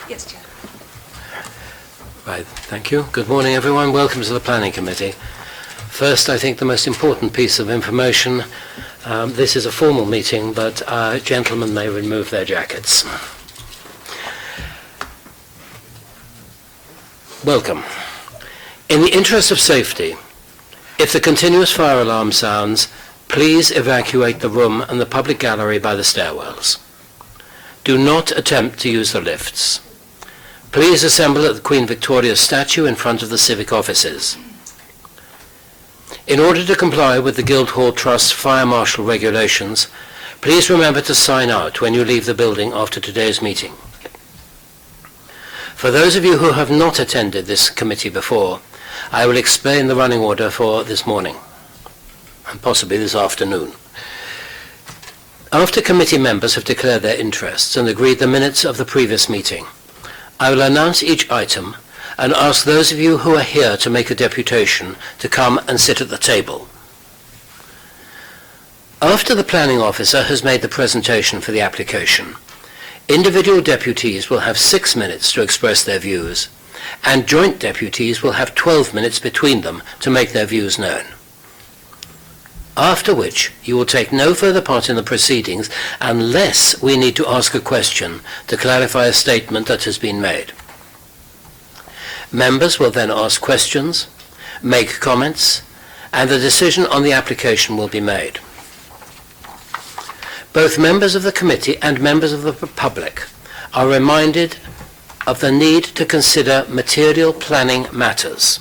Yes, Chair. Right, thank you. Good morning, everyone. Welcome to the Planning Committee. First, I think the most important piece of information, this is a formal meeting, but gentlemen may remove their jackets. Welcome. In the interest of safety, if the continuous fire alarm sounds, please evacuate the room and the public gallery by the stairwells. Do not attempt to use the lifts. Please assemble at the Queen Victoria's statue in front of the civic offices. In order to comply with the Guildhall Trust Fire Marshal regulations, please remember to sign out when you leave the building after today's meeting. For those of you who have not attended this committee before, I will explain the running order for this morning, and possibly this afternoon. After committee members have declared their interests and agreed the minutes of the previous meeting, I will announce each item and ask those of you who are here to make a deputation to come and sit at the table. After the planning officer has made the presentation for the application, individual deputies will have 6 minutes to express their views, and joint deputies will have 12 minutes between them to make their views known. After which, you will take no further part in the proceedings unless we need to ask a question to clarify a statement that has been made. Members will then ask questions, make comments, and the decision on the application will be made. Both members of the committee and members of the public are reminded of the need to consider material planning matters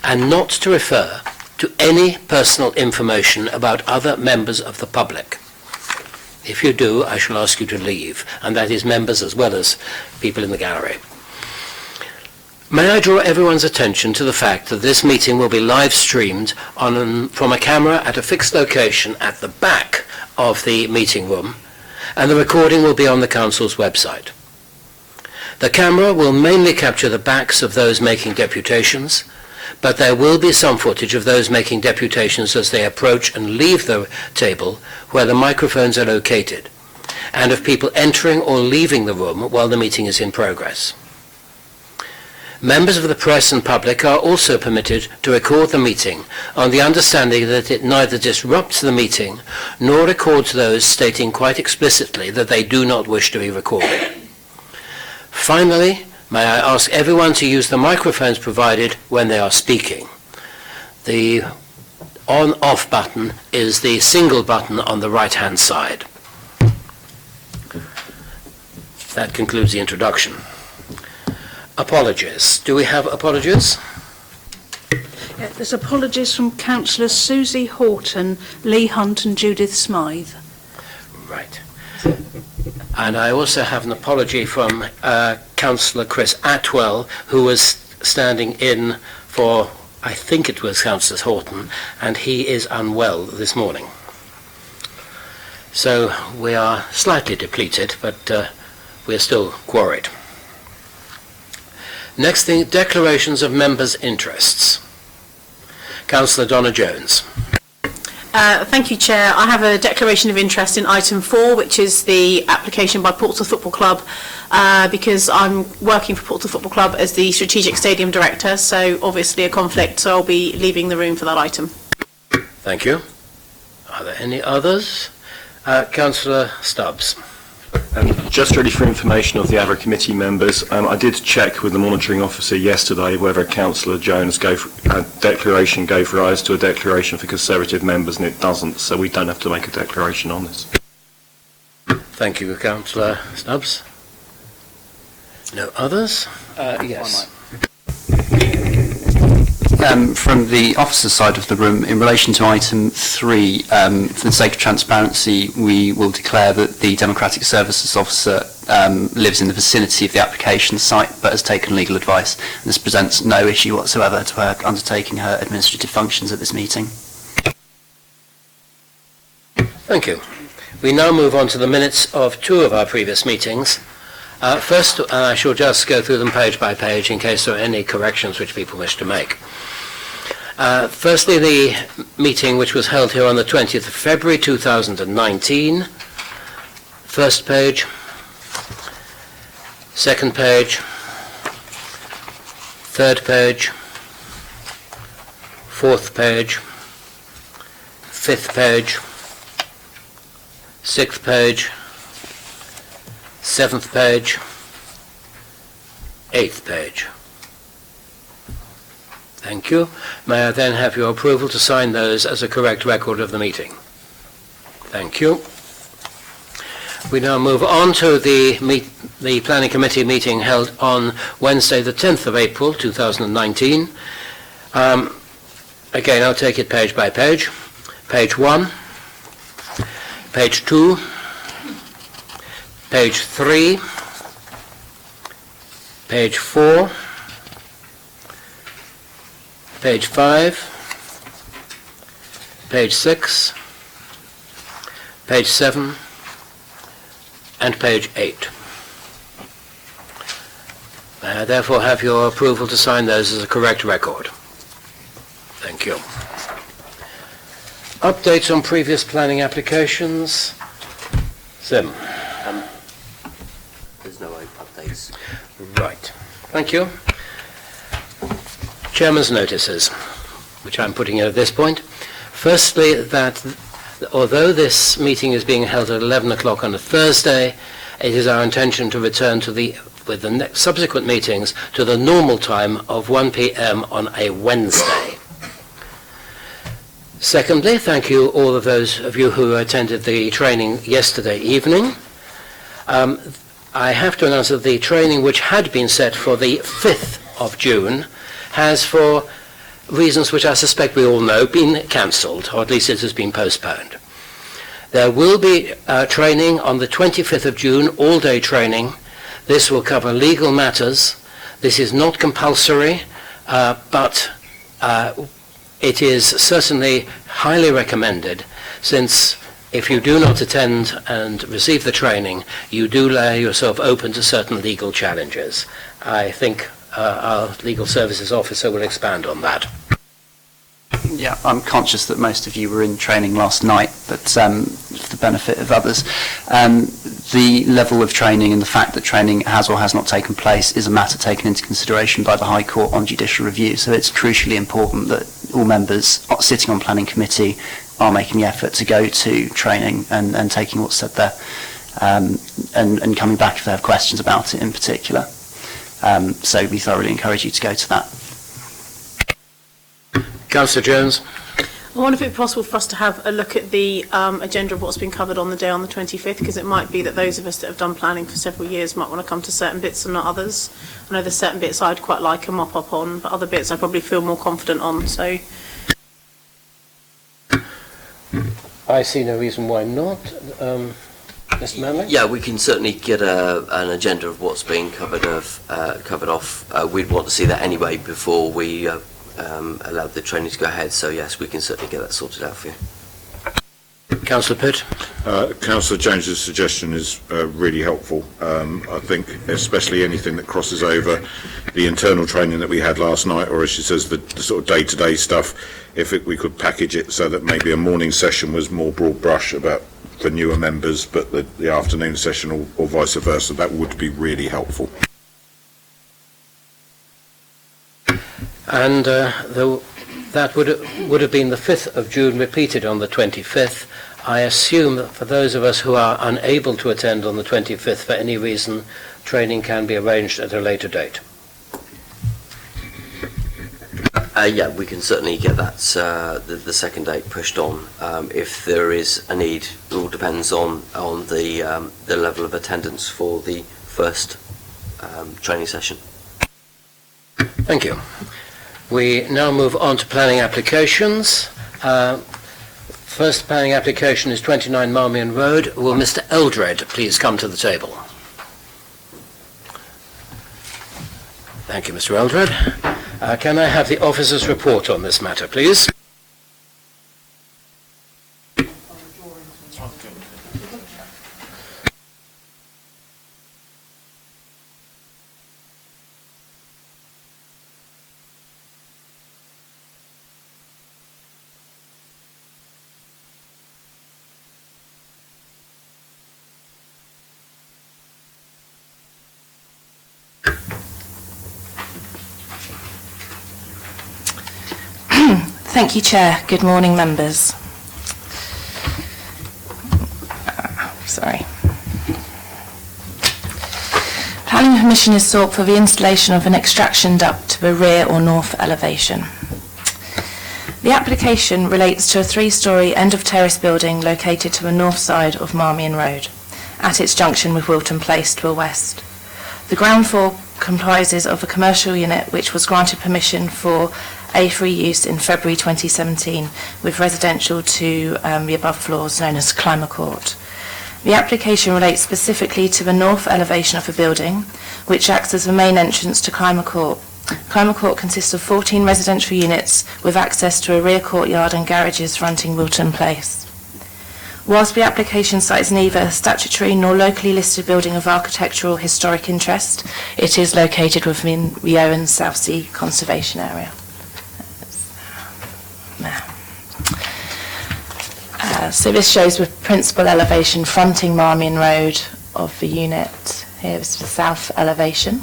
and not to refer to any personal information about other members of the public. If you do, I shall ask you to leave, and that is members as well as people in the gallery. May I draw everyone's attention to the fact that this meeting will be live streamed from a camera at a fixed location at the back of the meeting room, and the recording will be on the Council's website. The camera will mainly capture the backs of those making deputations, but there will be some footage of those making deputations as they approach and leave the table where the microphones are located, and of people entering or leaving the room while the meeting is in progress. Members of the press and public are also permitted to record the meeting on the understanding that it neither disrupts the meeting nor records those stating quite explicitly that they do not wish to be recorded. Finally, may I ask everyone to use the microphones provided when they are speaking. The on-off button is the single button on the right-hand side. That concludes the introduction. Apologies. Do we have apologies? Yeah, there's apologies from Councillors Susie Horton, Lee Hunt and Judith Smythe. Right. And I also have an apology from Councillor Chris Atwell, who was standing in for, I think it was Councillor Horton, and he is unwell this morning. So we are slightly depleted, but we're still quarried. Next thing, declarations of members' interests. Councillor Donna Jones. Thank you, Chair. I have a declaration of interest in item 4, which is the application by Portsmouth Football Club, because I'm working for Portsmouth Football Club as the Strategic Stadium Director, so obviously a conflict, so I'll be leaving the room for that item. Thank you. Are there any others? Councillor Stubbs. Just really for information of the other committee members, I did check with the monitoring officer yesterday whether Councillor Jones' declaration gave rise to a declaration for Conservative members, and it doesn't, so we don't have to make a declaration on this. Thank you, Councillor Stubbs. No others? Yes. From the officer's side of the room, in relation to item 3, for the sake of transparency, we will declare that the Democratic Services Officer lives in the vicinity of the application site but has taken legal advice. This presents no issue whatsoever to her undertaking her administrative functions at this meeting. Thank you. We now move on to the minutes of 2 of our previous meetings. First, I shall just go through them page by page in case there are any corrections which people wish to make. Firstly, the meeting which was held here on the 20th of February 2019. First page. second page, third page, fourth page, fifth page, sixth page, seventh page, eighth page. Thank you. May I then have your approval to sign those as a correct record of the meeting? Thank you. We now move on to the Planning Committee meeting held on Wednesday the 10th of April 2019. Again, I'll take it page by page. Page 1, page 2, page 3, page 4, page 5, page 6, page 7, and page 8. I therefore have your approval to sign those as a correct record. Thank you. Updates on previous planning applications. Sim. There's no updates. Right. Thank you. Chairman's notices, which I'm putting in at this point. Firstly, that although this meeting is being held at 11 o'clock on a Thursday, it is our intention to return to with the next subsequent meetings to the normal time of 1 p.m. on a Wednesday. Secondly, thank you all of those of you who attended the training yesterday evening. I have to announce that the training which had been set for the 5th of June has, for reasons which I suspect we all know, been cancelled, or at least it has been postponed. There will be training on the 25th of June, all-day training. This will cover legal matters. This is not compulsory, but it is certainly highly recommended, since if you do not attend and receive the training, you do lay yourself open to certain legal challenges. I think our legal services officer will expand on that. Yeah, I'm conscious that most of you were in training last night, but for the benefit of others, the level of training and the fact that training has or has not taken place is a matter taken into consideration by the High Court on judicial review. So it's crucially important that all members sitting on planning committee are making the effort to go to training and taking what's said there, and coming back if they have questions about it in particular. So we thoroughly encourage you to go to that. Councillor Jones. I wonder if it would be possible for us to have a look at the agenda of what's been covered on the day on the 25th, because it might be that those of us that have done planning for several years might want to come to certain bits and not others. I know there's certain bits I'd quite like a mop-up on, but other bits I probably feel more confident on, so... I see no reason why not. Mr. Manley? Yeah, we can certainly get an agenda of what's being covered off. We'd want to see that anyway before we allow the training to go ahead. So yes, we can certainly get that sorted out for you. Councillor Pitt? Councillor Jones's suggestion is really helpful. I think especially anything that crosses over the internal training that we had last night, or as she says, the sort of day-to-day stuff, we could package it so that maybe a morning session was more broad brush about for newer members, but the afternoon session or vice versa, that would be really helpful. And that would have been the 5th of June repeated on the 25th. I assume that for those of us who are unable to attend on the 25th for any reason, training can be arranged at a later date. Yeah, we can certainly get that the second date pushed on if there is a need. It all depends on the level of attendance for the first training session. Thank you. We now move on to planning applications. First planning application is 29 Marmion Road. Will Mr. Eldred please come to the table? Thank you, Mr. Eldred. Can I have the officer's report on this matter, please? Thank you, Chair. Good morning, members. Sorry. Planning permission is sought for the installation of an extraction duct to the rear or north elevation. The application relates to a 3-storey end-of-terrace building located to the north side of Marmion Road, at its junction with Wilton Place to the west. The ground floor comprises of a commercial unit which was granted permission for A3 use in February 2017, with residential to the above floors known as Clymer Court. The application relates specifically to the north elevation of the building, which acts as the main entrance to Clymer Court. Clymer Court consists of 14 residential units with access to a rear courtyard and garages fronting Wilton Place. Whilst the application site is neither a statutory nor locally listed building of architectural historic interest, it is located within the Owen Southsea Conservation Area. So this shows the principal elevation fronting Marmion Road of the unit. Here is the south elevation.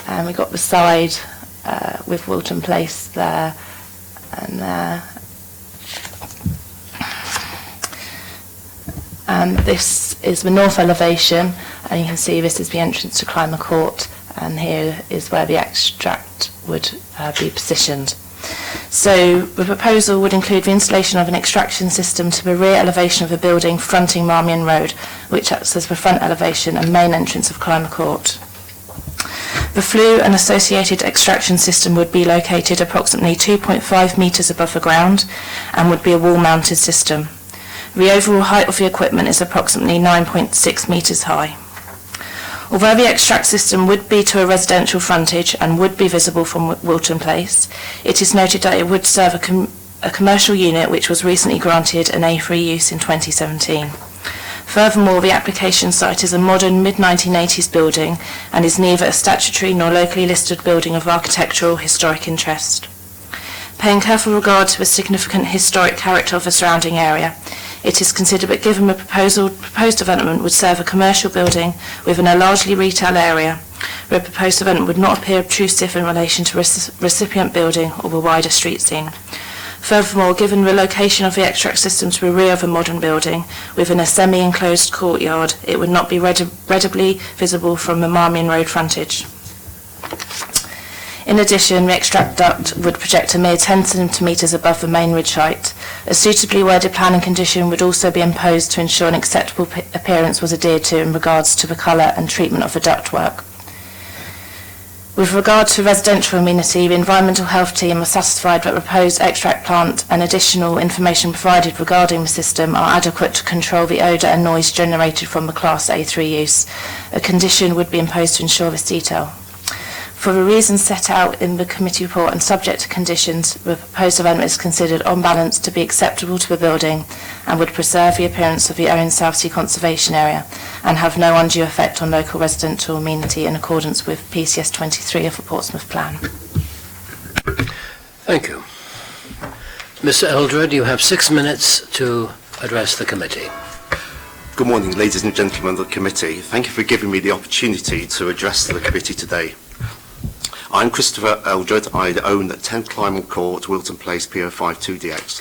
And we've got the side with Wilton Place there and there. And this is the north elevation, and you can see this is the entrance to Clymer Court, and here is where the extract would be positioned. So the proposal would include the installation of an extraction system to the rear elevation of the building fronting Marmion Road, which acts as the front elevation and main entrance of Clymer Court. The flue and associated extraction system would be located approximately 2.5 metres above the ground and would be a wall-mounted system. The overall height of the equipment is approximately 9.6 metres high. Although the extract system would be to a residential frontage and would be visible from Wilton Place, it is noted that it would serve a commercial unit which was recently granted an A3 use in 2017. Furthermore, the application site is a modern mid-1980s building and is neither a statutory nor locally listed building of architectural historic interest. Paying careful regard to the significant historic character of the surrounding area, it is considered that given the proposed development would serve a commercial building within a largely retail area, the proposed development would not appear obtrusive in relation to recipient building or the wider street scene. Furthermore, given the location of the extract system to the rear of a modern building within a semi-enclosed courtyard, it would not be readily visible from the Marmion Road frontage. In addition, the extract duct would project a mere 10 centimetres above the main ridge height. A suitably worded planning condition would also be imposed to ensure an acceptable appearance was adhered to in regards to the colour and treatment of the ductwork. With regard to residential amenity, the environmental health team are satisfied that the proposed extract plant and additional information provided regarding the system are adequate to control the odour and noise generated from the Class A3 use. A condition would be imposed to ensure this detail. For the reasons set out in the committee report and subject to conditions, the proposed development is considered on balance to be acceptable to the building and would preserve the appearance of the Owen Southsea Conservation Area and have no undue effect on local residential amenity in accordance with PCS 23 of the Portsmouth Plan. Thank you. Mr. Eldred, you have 6 minutes to address the committee. Good morning, ladies and gentlemen of the committee. Thank you for giving me the opportunity to address the committee today. I'm Christopher Eldred. I own 10 Clymer Court, Wilton Place, PO52DX.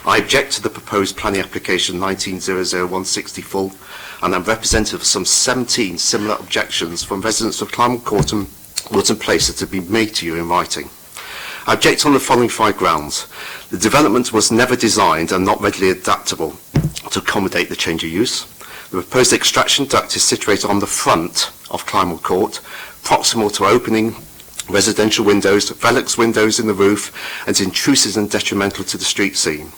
I object to the proposed planning application 19-00164, and I'm representative of some 17 similar objections from residents of Clymer Court and Wilton Place that have been made to you in writing. I object on the following 5 grounds. The development was never designed and not readily adaptable to accommodate the change of use. The proposed extraction duct is situated on the front of Clymer Court, proximal to opening residential windows, Velux windows in the roof, and is intrusive and detrimental to the street scene.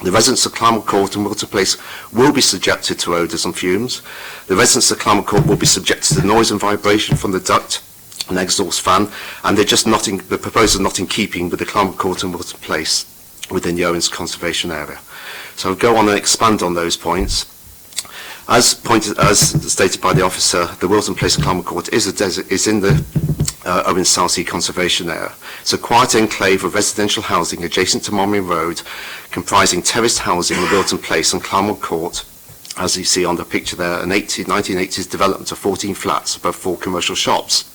The residents of Clymer Court and Wilton Place will be subjected to odours and fumes. The residents of Clymer Court will be subjected to noise and vibration from the duct and exhaust fan, and the proposal is not in keeping with the Clymer Court and Wilton Place within the Owens Conservation Area. So I'll go on and expand on those points. As stated by the officer, the Wilton Place Clymer Court is in the Owen Southsea Conservation Area. It's a quiet enclave of residential housing adjacent to Marmion Road, comprising terraced housing in Wilton Place and Clymer Court. As you see on the picture there, an 1980s development of 14 flats above 4 commercial shops.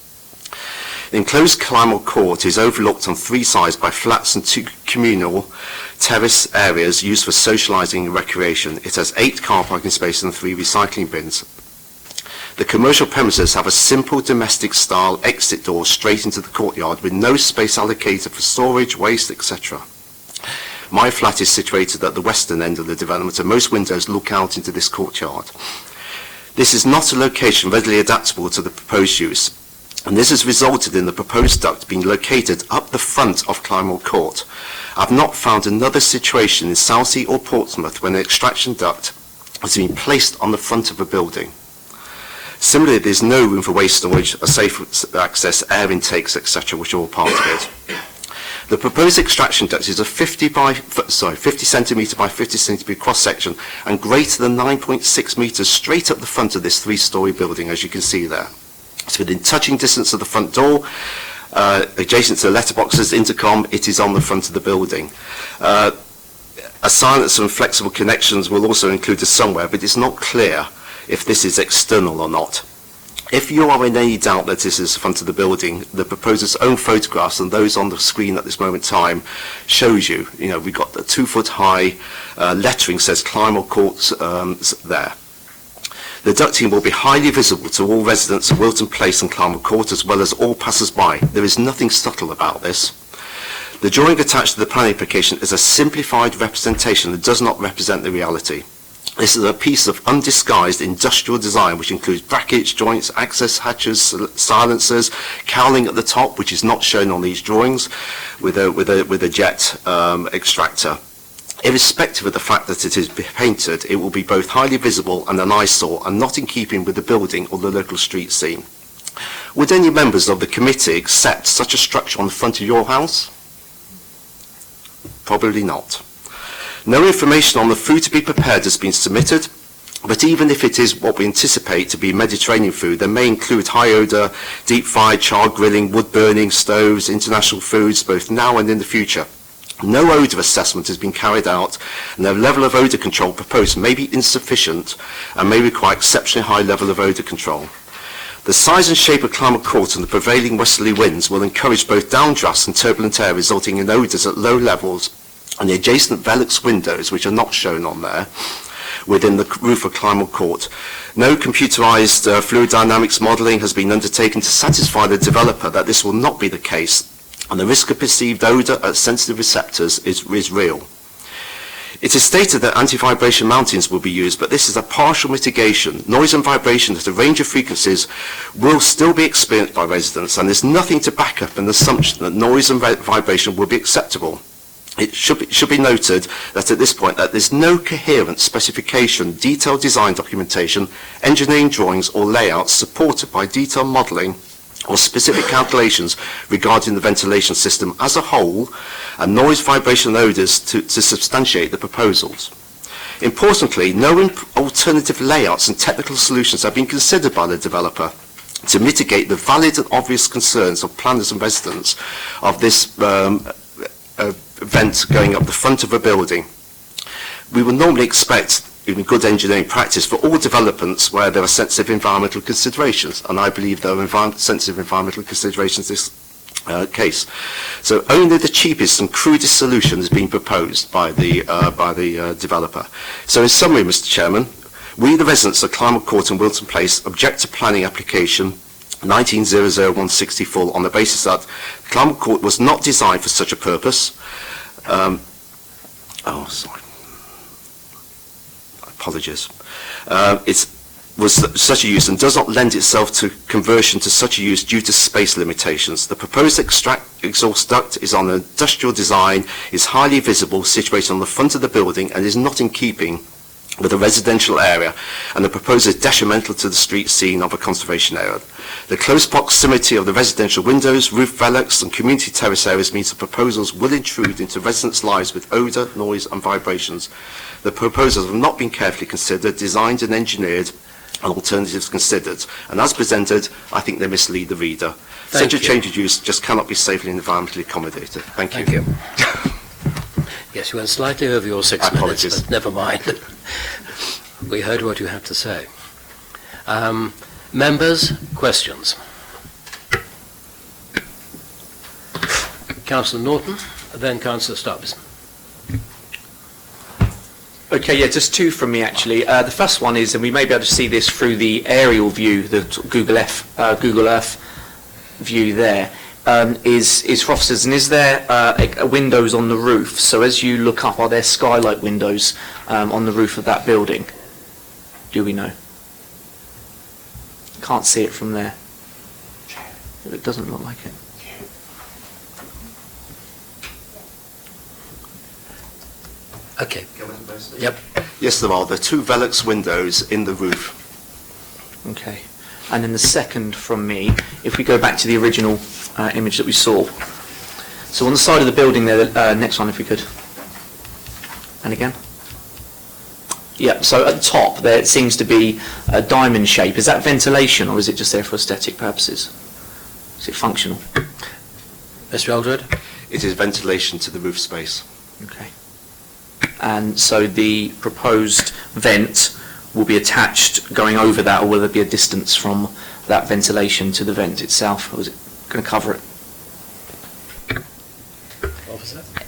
The enclosed Clymer Court is overlooked on 3 sides by flats and 2 communal terrace areas used for socialising and recreation. It has 8 car parking spaces and 3 recycling bins. The commercial premises have a simple domestic-style exit door straight into the courtyard with no space allocated for storage, waste, etc. My flat is situated at the western end of the development and most windows look out into this courtyard. This is not a location readily adaptable to the proposed use, and this has resulted in the proposed duct being located up the front of Clymer Court. I've not found another situation in Southsea or Portsmouth when an extraction duct has been placed on the front of a building. Similarly, there's no room for waste storage, a safe access, air intakes, etc., which are all part of it. The proposed extraction duct is a 50 centimetre by 50 centimetre cross-section and greater than 9.6 metres straight up the front of this 3-storey building, as you can see there. It's within touching distance of the front door, adjacent to the letterboxes, intercom. It is on the front of the building. A silencer and flexible connections will also include somewhere, but it's not clear if this is external or not. If you are in any doubt that this is the front of the building, the proposer's own photographs and those on the screen at this moment in time shows you, we've got the 2-foot high lettering says Clymer Court there. The ducting will be highly visible to all residents of Wilton Place and Clymer Court as well as all passers-by. There is nothing subtle about this. The drawing attached to the planning application is a simplified representation that does not represent the reality. This is a piece of undisguised industrial design which includes brackets, joints, access hatches, silencers, cowling at the top, which is not shown on these drawings, with a jet extractor. Irrespective of the fact that it is painted, it will be both highly visible and an eyesore and not in keeping with the building or the local street scene. Would any members of the committee accept such a structure on the front of your house? Probably not. No information on the food to be prepared has been submitted, but even if it is what we anticipate to be Mediterranean food, they may include high odour, deep-fried, charred grilling, wood-burning stoves, international foods, both now and in the future. No odour assessment has been carried out, and the level of odour control proposed may be insufficient and may require exceptionally high level of odour control. The size and shape of Clymer Court and the prevailing westerly winds will encourage both downdrafts and turbulent air, resulting in odours at low levels, and the adjacent Velux windows, which are not shown on there, within the roof of Clymer Court. No computerised fluid dynamics modelling has been undertaken to satisfy the developer that this will not be the case, and the risk of perceived odour at sensitive receptors is real. It is stated that anti-vibration mountings will be used, but this is a partial mitigation. Noise and vibration at a range of frequencies will still be experienced by residents, and there's nothing to back up an assumption that noise and vibration will be acceptable. It should be noted that at this point that there's no coherent specification, detailed design documentation, engineering drawings or layouts supported by detailed modelling or specific calculations regarding the ventilation system as a whole and noise, vibration and odours to substantiate the proposals. Importantly, no alternative layouts and technical solutions have been considered by the developer to mitigate the valid and obvious concerns of planners and residents of this vent going up the front of a building. We would normally expect, in good engineering practice, for all developments where there are sensitive environmental considerations, and I believe there are sensitive environmental considerations in this case. So only the cheapest and crudest solution is being proposed by the developer. So in summary, Mr. Chairman, we, the residents of Clymer Court and Wilton Place, object to planning application 19-00164 on the basis that Clymer Court was not designed for such a purpose. Apologies. It was such a use and does not lend itself to conversion to such a use due to space limitations. The proposed exhaust duct is on an industrial design, is highly visible, situated on the front of the building and is not in keeping with a residential area, and the proposal is detrimental to the street scene of a conservation area. The close proximity of the residential windows, roof velux and community terrace areas means the proposals will intrude into residents' lives with odour, noise and vibrations. The proposals have not been carefully considered, designed and engineered, and alternatives considered, and as presented, I think they mislead the reader. Such a change of use just cannot be safely and environmentally accommodated. Thank you. Yes, you went slightly over your 6 minutes, but never mind. We heard what you had to say. Councillor Norton, then Councillor Stubbs. Okay, yeah, just two from me actually. The first one is, and we may be able to see this through the aerial view, the sort of Google Earth view there, is for officers. And is there windows on the roof? So as you look up, are there skylight windows on the roof of that building? Do we know? Can't see it from there. It doesn't look like it. Okay. Yep. Yes, there are. There are two Velux windows in the roof. Okay. And then the second from me, if we go back to the original image that we saw. So on the side of the building there, next one if we could. And again. Yeah, so at the top there it seems to be a diamond shape. Is that ventilation or is it just there for aesthetic purposes? Is it functional? Mr. Eldred? It is ventilation to the roof space. Okay. And so the proposed vent will be attached going over that, or will there be a distance from that ventilation to the vent itself, or is it going to cover it?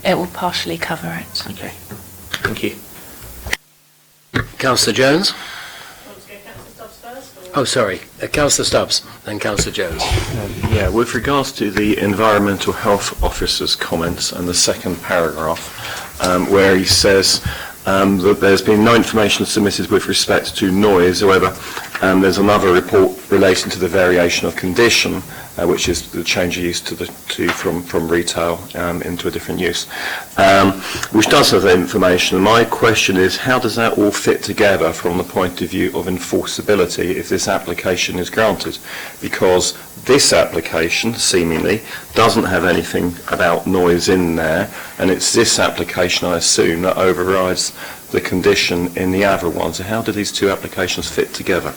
It will partially cover it. Okay, thank you. Councillor Jones? Oh, sorry. Councillor Stubbs, then Councillor Jones. Yeah, with regards to the Environmental Health Officer's comments and the second paragraph, where he says that there's been no information submitted with respect to noise. However, there's another report relating to the variation of condition, which is the change of use from retail into a different use, which does have that information. And my question is, how does that all fit together from the point of view of enforceability if this application is granted? Because this application, seemingly, doesn't have anything about noise in there, and it's this application, I assume, that overrides the condition in the other one. So how do these two applications fit together?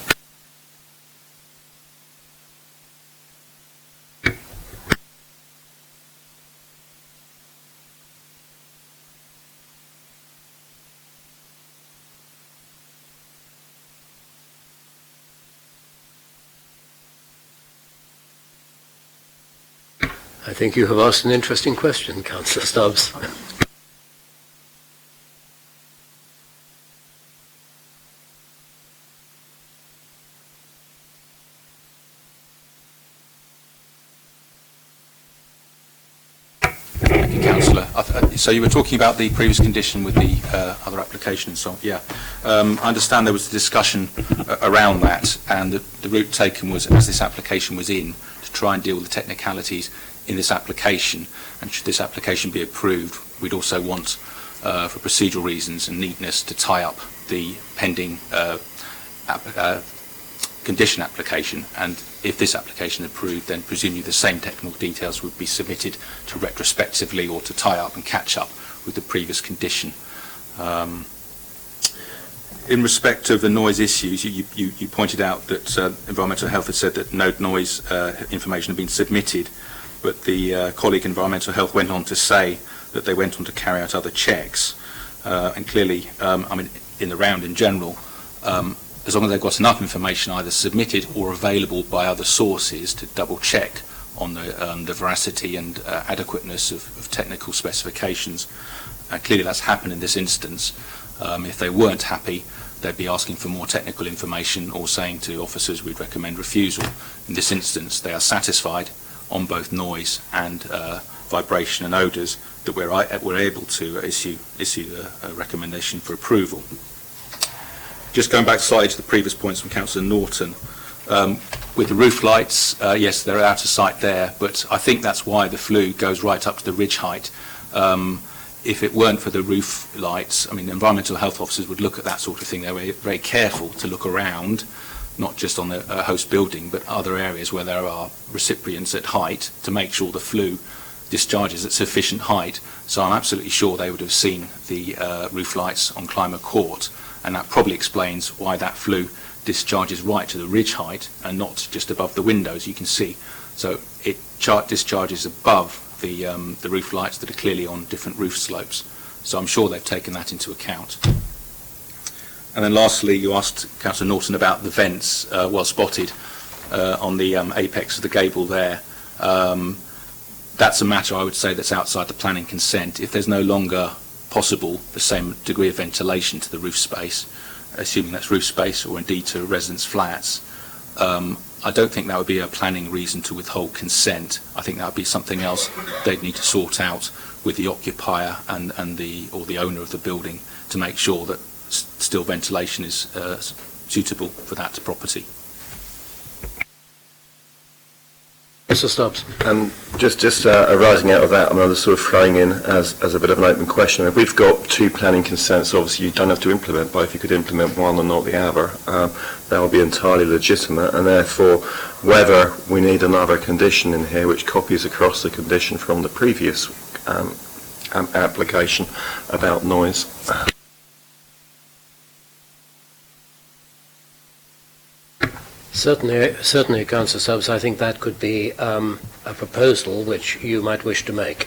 I think you have asked an interesting question, Councillor Stubbs. Thank you, Councillor. So you were talking about the previous condition with the other application and so on. Yeah. I understand there was a discussion around that, and the route taken was, as this application was in, to try and deal with the technicalities in this application, and should this application be approved, we'd also want, for procedural reasons and neatness, to tie up the pending condition application, and if this application is approved, then presumably the same technical details would be submitted to retrospectively or to tie up and catch up with the previous condition. In respect of the noise issues, you pointed out that Environmental Health had said that no noise information had been submitted, but the colleague Environmental Health went on to say that they went on to carry out other checks, and clearly, I mean, in the round in general, as long as they've got enough information either submitted or available by other sources to double check on the veracity and adequateness of technical specifications, clearly that's happened in this instance. If they weren't happy, they'd be asking for more technical information or saying to officers we'd recommend refusal. In this instance, they are satisfied on both noise and vibration and odours that we're able to issue a recommendation for approval. Just going back slightly to the previous points from Councillor Norton, with the roof lights, yes, they're out of sight there, but I think that's why the flue goes right up to the ridge height. If it weren't for the roof lights, I mean, environmental health officers would look at that sort of thing. They're very, very careful to look around, not just on the host building, but other areas where there are recipients at height to make sure the flue discharges at sufficient height. So I'm absolutely sure they would have seen the roof lights on Clymer Court, and that probably explains why that flue discharges right to the ridge height and not just above the windows, you can see. So it discharges above the roof lights that are clearly on different roof slopes. So I'm sure they've taken that into account. And then lastly, you asked Councillor Norton about the vents, well spotted, on the apex of the gable there. that's a matter, I would say, that's outside the planning consent. If there's no longer possible the same degree of ventilation to the roof space, assuming that's roof space or indeed to residence flats, I don't think that would be a planning reason to withhold consent. I think that would be something else they'd need to sort out with the occupier and the owner of the building to make sure that still ventilation is suitable for that property. Mr. Stubbs. Just arising out of that, I'm sort of throwing in as a bit of an open question. If we've got two planning consents, obviously you don't have to implement both. You could implement one and not the other. That would be entirely legitimate, and therefore whether we need another condition in here which copies across the condition from the previous application about noise. Certainly, Councillor Stubbs, I think that could be a proposal which you might wish to make.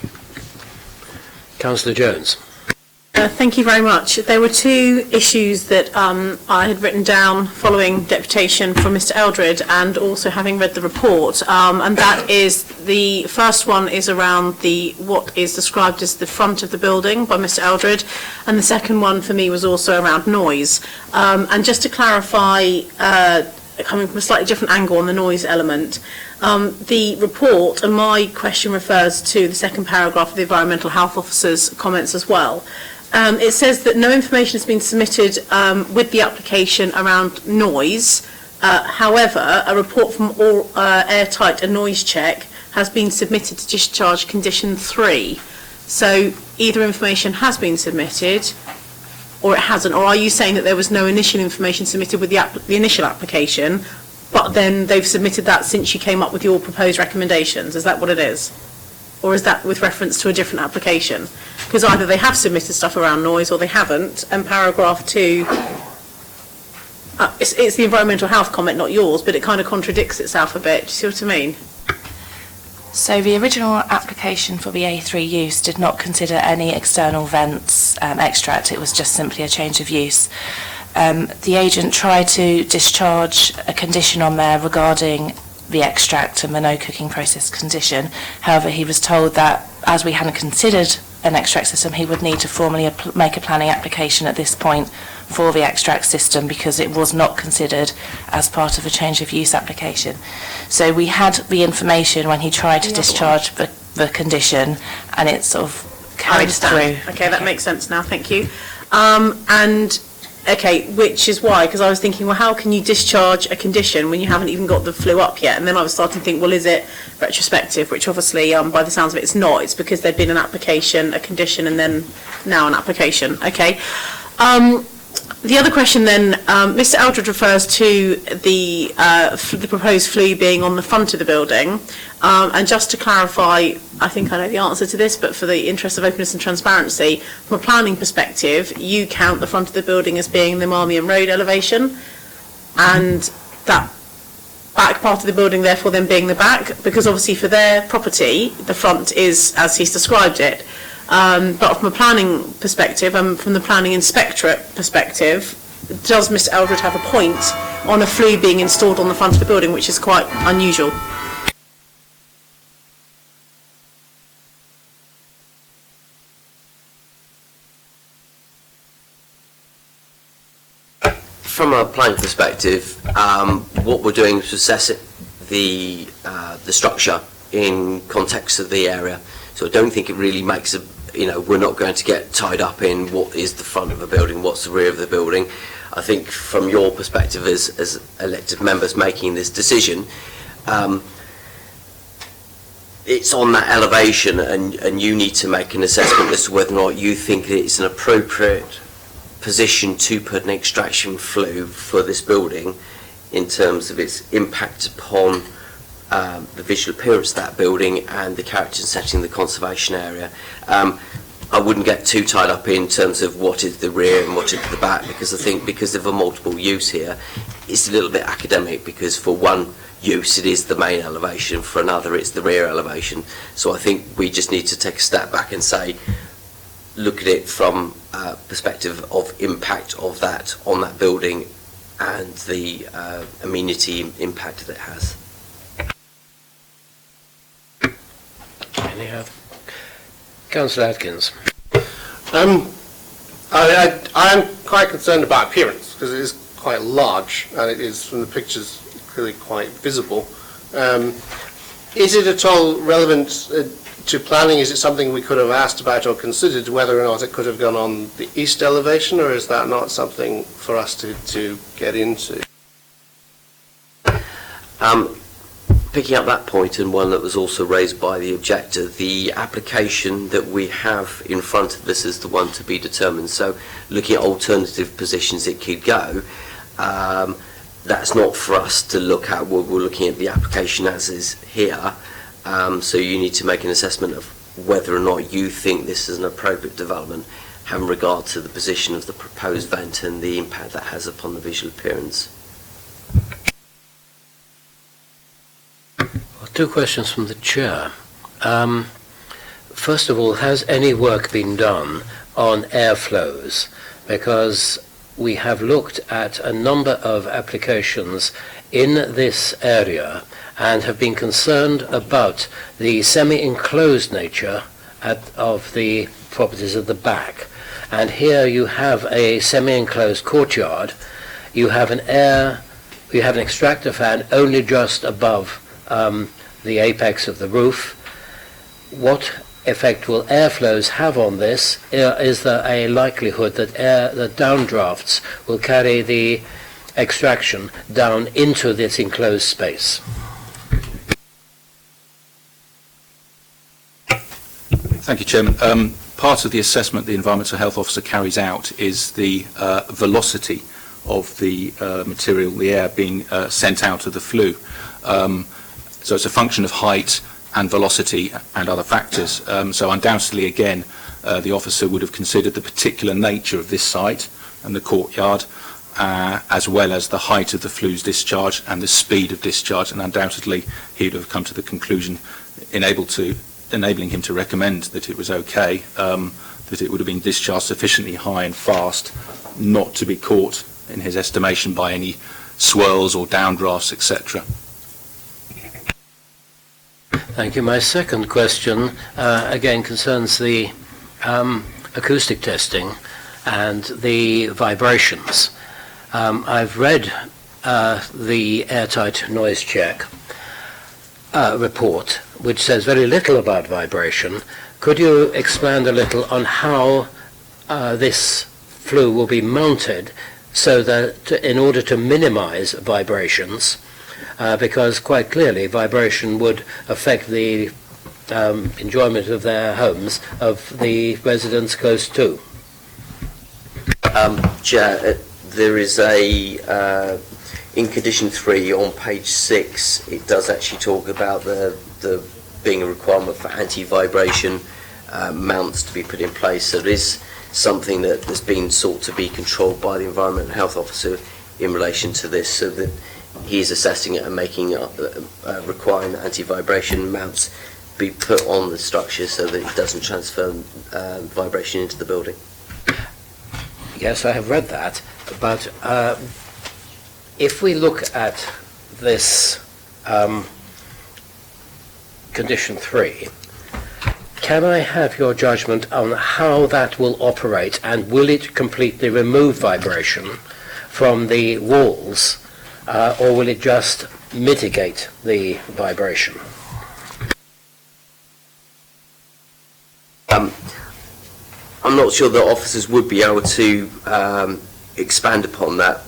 Councillor Jones. Thank you very much. There were two issues that I had written down following deputation from Mr. Eldred and also having read the report, and that is the first one is around what is described as the front of the building by Mr. Eldred, and the second one for me was also around noise. And just to clarify, coming from a slightly different angle on the noise element, the report, and my question refers to the second paragraph of the Environmental Health Officer's comments as well. It says that no information has been submitted with the application around noise. However, a report from Airtight, a noise check, has been submitted to discharge condition 3. So either information has been submitted or it hasn't, or are you saying that there was no initial information submitted with the initial application, but then they've submitted that since you came up with your proposed recommendations? Is that what it is? Or is that with reference to a different application? Because either they have submitted stuff around noise or they haven't, and paragraph 2, it's the environmental health comment, not yours, but it kind of contradicts itself a bit. Do you see what I mean? So the original application for the A3 use did not consider any external vents extract. It was just simply a change of use. The agent tried to discharge a condition on there regarding the extract and the no cooking process condition. However, he was told that as we hadn't considered an extract system, he would need to formally make a planning application at this point for the extract system because it was not considered as part of a change of use application. So we had the information when he tried to discharge the condition, and it sort of carried through. Okay, that makes sense now, thank you. Okay, which is why, because I was thinking, well, how can you discharge a condition when you haven't even got the flue up yet? And then I was starting to think, well, is it retrospective? Which obviously, by the sounds of it, it's not. It's because there'd been an application, a condition, and then now an application. Okay. The other question then, Mr. Eldred refers to the proposed flue being on the front of the building. And just to clarify, I think I know the answer to this, but for the interest of openness and transparency, from a planning perspective, you count the front of the building as being the Marmion Road elevation, and that back part of the building therefore then being the back, because obviously for their property, the front is as he's described it. But from a planning perspective and from the planning inspectorate perspective, does Mr. Eldred have a point on a flue being installed on the front of the building, which is quite unusual? From a planning perspective, what we're doing is assess the structure in context of the area. So I don't think it really makes a, we're not going to get tied up in what is the front of a building, what's the rear of the building. I think from your perspective as elected members making this decision, it's on that elevation, and you need to make an assessment as to whether or not you think that it's an appropriate position to put an extraction flue for this building in terms of its impact upon the visual appearance of that building and the character and setting of the conservation area. I wouldn't get too tied up in terms of what is the rear and what is the back, because I think because of a multiple use here, it's a little bit academic, because for one use it is the main elevation, for another it's the rear elevation. So I think we just need to take a step back and say, look at it from a perspective of impact of that on that building and the amenity impact that it has. Any other? Councillor Atkins. I'm quite concerned about appearance because it is quite large and it is, from the pictures, clearly quite visible. Is it at all relevant to planning? Is it something we could have asked about or considered whether or not it could have gone on the east elevation, or is that not something for us to get into? Picking up that point, and one that was also raised by the objector, the application that we have in front of us is the one to be determined. So looking at alternative positions it could go, that's not for us to look at. We're looking at the application as is here. So you need to make an assessment of whether or not you think this is an appropriate development, having regard to the position of the proposed vent and the impact that has upon the visual appearance. Two questions from the Chair. First of all, has any work been done on airflows? Because we have looked at a number of applications in this area and have been concerned about the semi-enclosed nature of the properties at the back. And here you have a semi-enclosed courtyard. You have an extractor fan only just above the apex of the roof. What effect will airflows have on this? Is there a likelihood that the downdrafts will carry the extraction down into this enclosed space? Thank you, Chairman. Part of the assessment the Environmental Health Officer carries out is the velocity of the material, the air being sent out of the flue. So it's a function of height and velocity and other factors. So undoubtedly, again, the officer would have considered the particular nature of this site and the courtyard, as well as the height of the flue's discharge and the speed of discharge, and undoubtedly he would have come to the conclusion, enabling him to recommend that it was okay, that it would have been discharged sufficiently high and fast not to be caught, in his estimation, by any swirls or downdrafts, etc. Thank you. My second question, again, concerns the acoustic testing and the vibrations. I've read the airtight noise check report, which says very little about vibration. Could you expand a little on how this flue will be mounted so that in order to minimize vibrations? Because quite clearly vibration would affect the enjoyment of their homes of the residents close to. Chair, there is in condition 3 on page 6, it does actually talk about the being a requirement for anti-vibration mounts to be put in place. So there is something that has been sought to be controlled by the Environmental Health Officer in relation to this, so that he is assessing it and making requiring anti-vibration mounts be put on the structure so that it doesn't transfer vibration into the building. Yes, I have read that, but if we look at this condition 3, can I have your judgment on how that will operate, and will it completely remove vibration from the walls, or will it just mitigate the vibration? I'm not sure that officers would be able to expand upon that.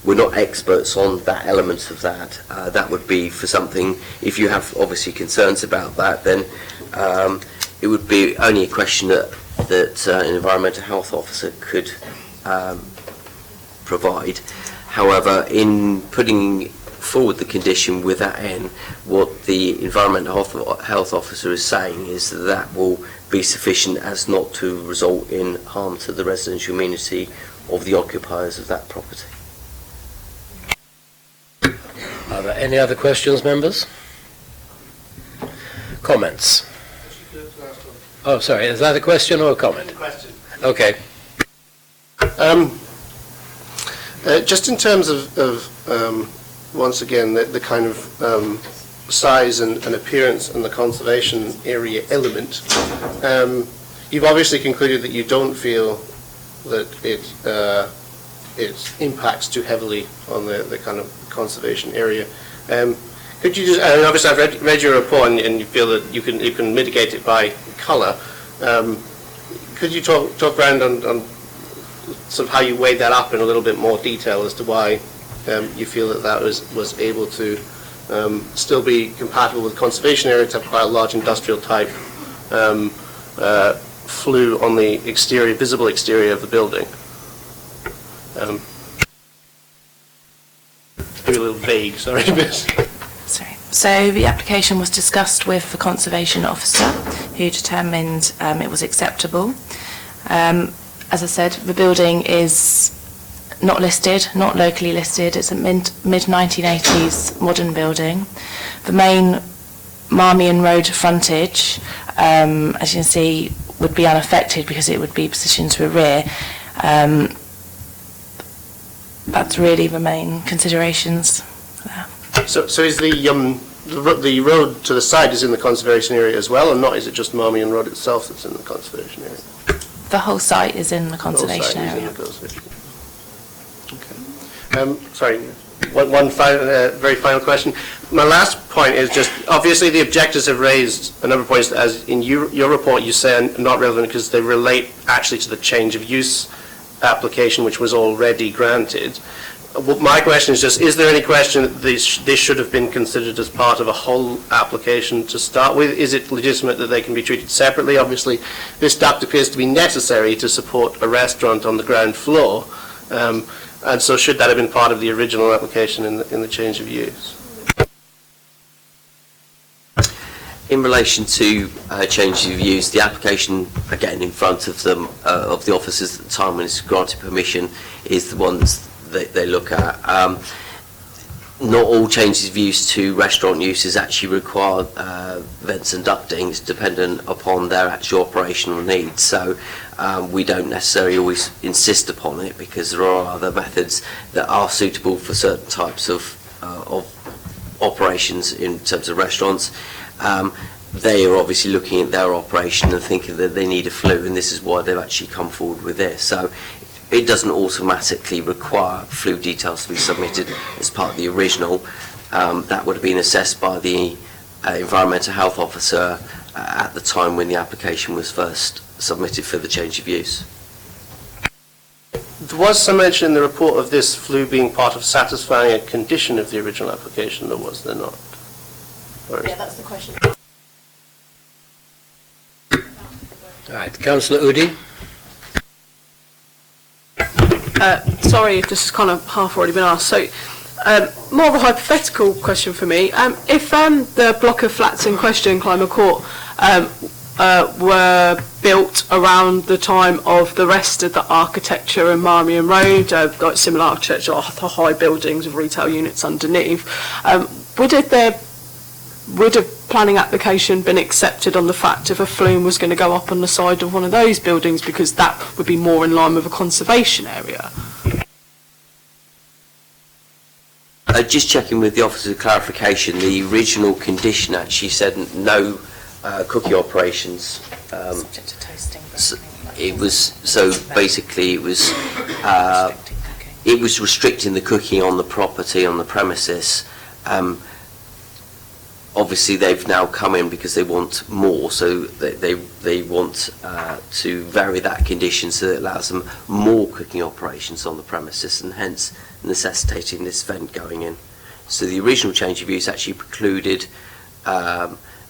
We're not experts on that element of that. That would be for something, if you have obviously concerns about that, then it would be only a question that an environmental health officer could provide. However, in putting forward the condition with that in, what the environmental health officer is saying is that that will be sufficient as not to result in harm to the residential community of the occupiers of that property. Are there any other questions, members? Comments? Oh, sorry, is that a question or a comment? Question. Okay. Just in terms of once again, the kind of size and appearance and the conservation area element, you've obviously concluded that you don't feel that it impacts too heavily on the kind of conservation area. Could you just, and obviously I've read your report and you feel that you can mitigate it by colour. Could you talk around on sort of how you weighed that up in a little bit more detail as to why you feel that was able to still be compatible with conservation area, to have quite a large industrial type flue on the exterior, visible exterior of the building? Maybe a little vague, sorry. Sorry. So the application was discussed with the conservation officer, who determined it was acceptable. As I said, the building is not listed, not locally listed. It's a mid-1980s modern building. The main Marmion Road frontage, as you can see, would be unaffected because it would be positioned to the rear. That's really the main considerations there. So is the road to the side is in the conservation area as well, or not? Is it just Marmion Road itself that's in the conservation area? The whole site is in the conservation The whole site area. is in the conservation. Okay. Sorry, one very final question. My last point is just, obviously the objectors have raised a number of points, as in your report you say are not relevant because they relate actually to the change of use application which was already granted. My question is just, is there any question that this should have been considered as part of a whole application to start with? Is it legitimate that they can be treated separately? Obviously, this duct appears to be necessary to support a restaurant on the ground floor, and so should that have been part of the original application in the change of use? In relation to changes of use, the application, again, in front of them, of the officers at the time when it's granted permission, is the ones that they look at. Not all changes of use to restaurant uses actually require vents and ducting. It's dependent upon their actual operational needs. So we don't necessarily always insist upon it because there are other methods that are suitable for certain types of operations in terms of restaurants. They are obviously looking at their operation and thinking that they need a flue, and this is why they've actually come forward with this. So it doesn't automatically require flue details to be submitted as part of the original. That would have been assessed by the environmental health officer at the time when the application was first submitted for the change of use. There was some mention in the report of this flue being part of satisfying a condition of the original application, or was there not? Yeah, that's the question. All right, Councillor Udi. Sorry if this has kind of half already been asked. So, more of a hypothetical question for me. If the block of flats in question, Clymer Court, were built around the time of the rest of the architecture in Marmion Road, got similar architecture, the high buildings with retail units underneath, would a planning application been accepted on the fact if a flume was going to go up on the side of one of those buildings, because that would be more in line with a conservation area? Just checking with the Office of Clarification, the original condition actually said no cookie operations. Subject to toasting. It was, so basically it was restricting the cooking on the property, on the premises. Obviously they've now come in because they want more, so they want to vary that condition so that it allows them more cooking operations on the premises, and hence necessitating this vent going in. So the original change of use actually precluded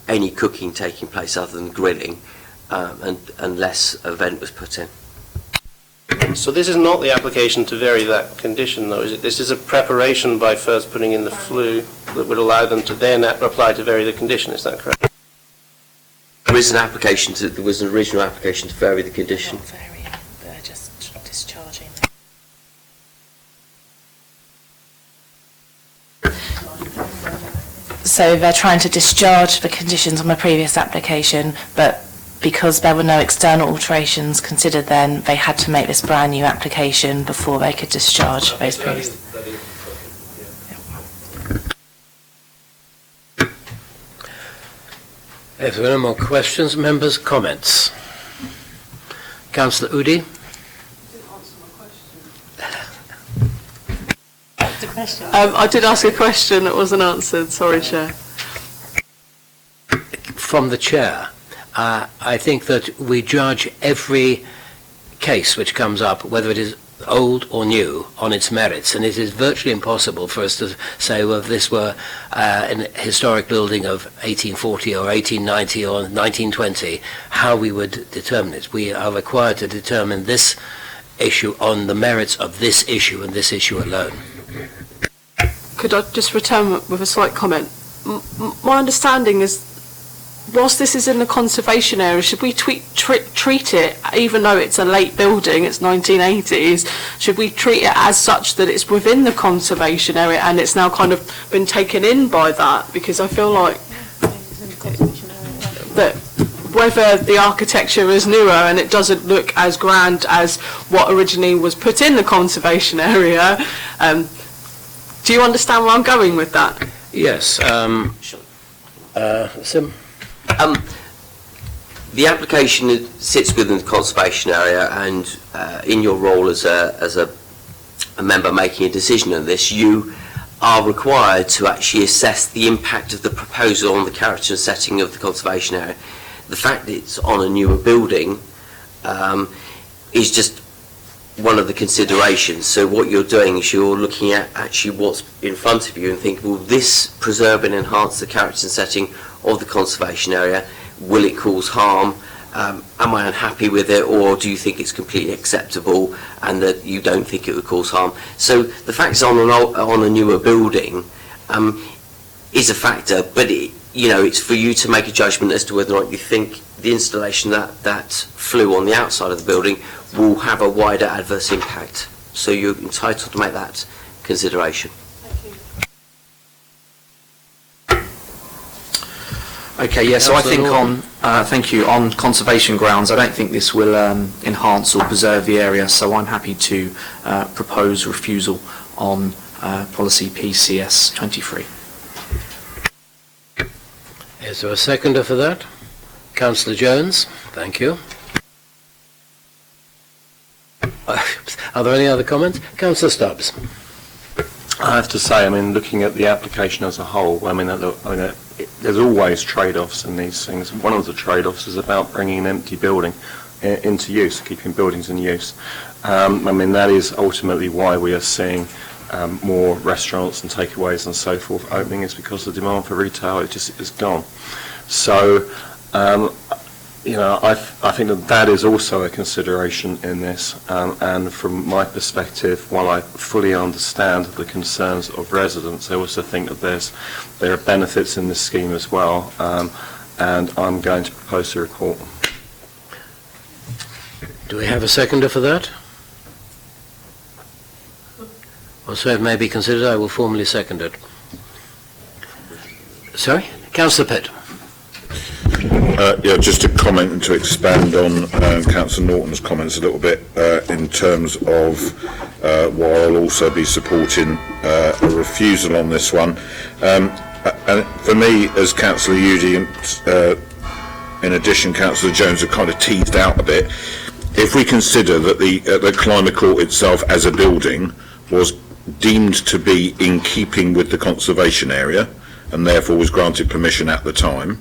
any cooking taking place other than grilling, unless a vent was put in. So this is not the application to vary that condition, though, is it? This is a preparation by first putting in the flue that would allow them to then apply to vary the condition, is that correct? There is an application to, there was an original application to vary the condition. Not varying, they're just discharging. So they're trying to discharge the conditions on the previous application, but because there were no external alterations considered then, they had to make this brand new application before they could discharge those previous. If there are no more questions, members' comments. Councillor Udi? I did ask a question that wasn't answered. Sorry, Chair. From the chair, I think that we judge every case which comes up, whether it is old or new, on its merits, and it is virtually impossible for us to say, well, if this were an historic building of 1840 or 1890 or 1920, how we would determine it. We are required to determine this issue on the merits of this issue and this issue alone. Could I just return with a slight comment? My understanding is, whilst this is in the conservation area, should we treat it, even though it's a late building, it's 1980s, should we treat it as such that it's within the conservation area and it's now kind of been taken in by that? Because I feel like that whether the architecture is newer and it doesn't look as grand as what originally was put in the conservation area, do you understand where I'm going with that? Yes. Sim? The application sits within the conservation area, and in your role as a member making a decision on this, you are required to actually assess the impact of the proposal on the character and setting of the conservation area. The fact that it's on a newer building is just one of the considerations. So what you're doing is you're looking at actually what's in front of you and think, will this preserve and enhance the character and setting of the conservation area? Will it cause harm? Am I unhappy with it, or do you think it's completely acceptable and that you don't think it would cause harm? So the fact it's on a newer building is a factor, but it's for you to make a judgment as to whether or not you think the installation that flew on the outside of the building will have a wider adverse impact. So you're entitled to make that consideration. Okay, yeah, so I think on conservation grounds, I don't think this will enhance or preserve the area, so I'm happy to propose refusal on policy PCS 23. Is there a seconder for that? Councillor Jones, thank you. Are there any other comments? Councillor Stubbs. I have to say, looking at the application as a whole, there's always trade-offs in these things. One of the trade-offs is about bringing an empty building into use, keeping buildings in use. That is ultimately why we are seeing more restaurants and takeaways and so forth opening, is because the demand for retail is gone. So, I think that is also a consideration in this, and from my perspective, while I fully understand the concerns of residents, I also think that there are benefits in this scheme as well, and I'm going to propose a report. Do we have a seconder for that? Also, it may be considered, I will formally second it. Sorry? Councillor Pitt. Just to comment and to expand on Councillor Norton's comments a little bit in terms of why I'll also be supporting a refusal on this one. And for me, as Councillor Udi and in addition Councillor Jones have kind of teased out a bit, if we consider that the Climate Court itself as a building was deemed to be in keeping with the conservation area and therefore was granted permission at the time,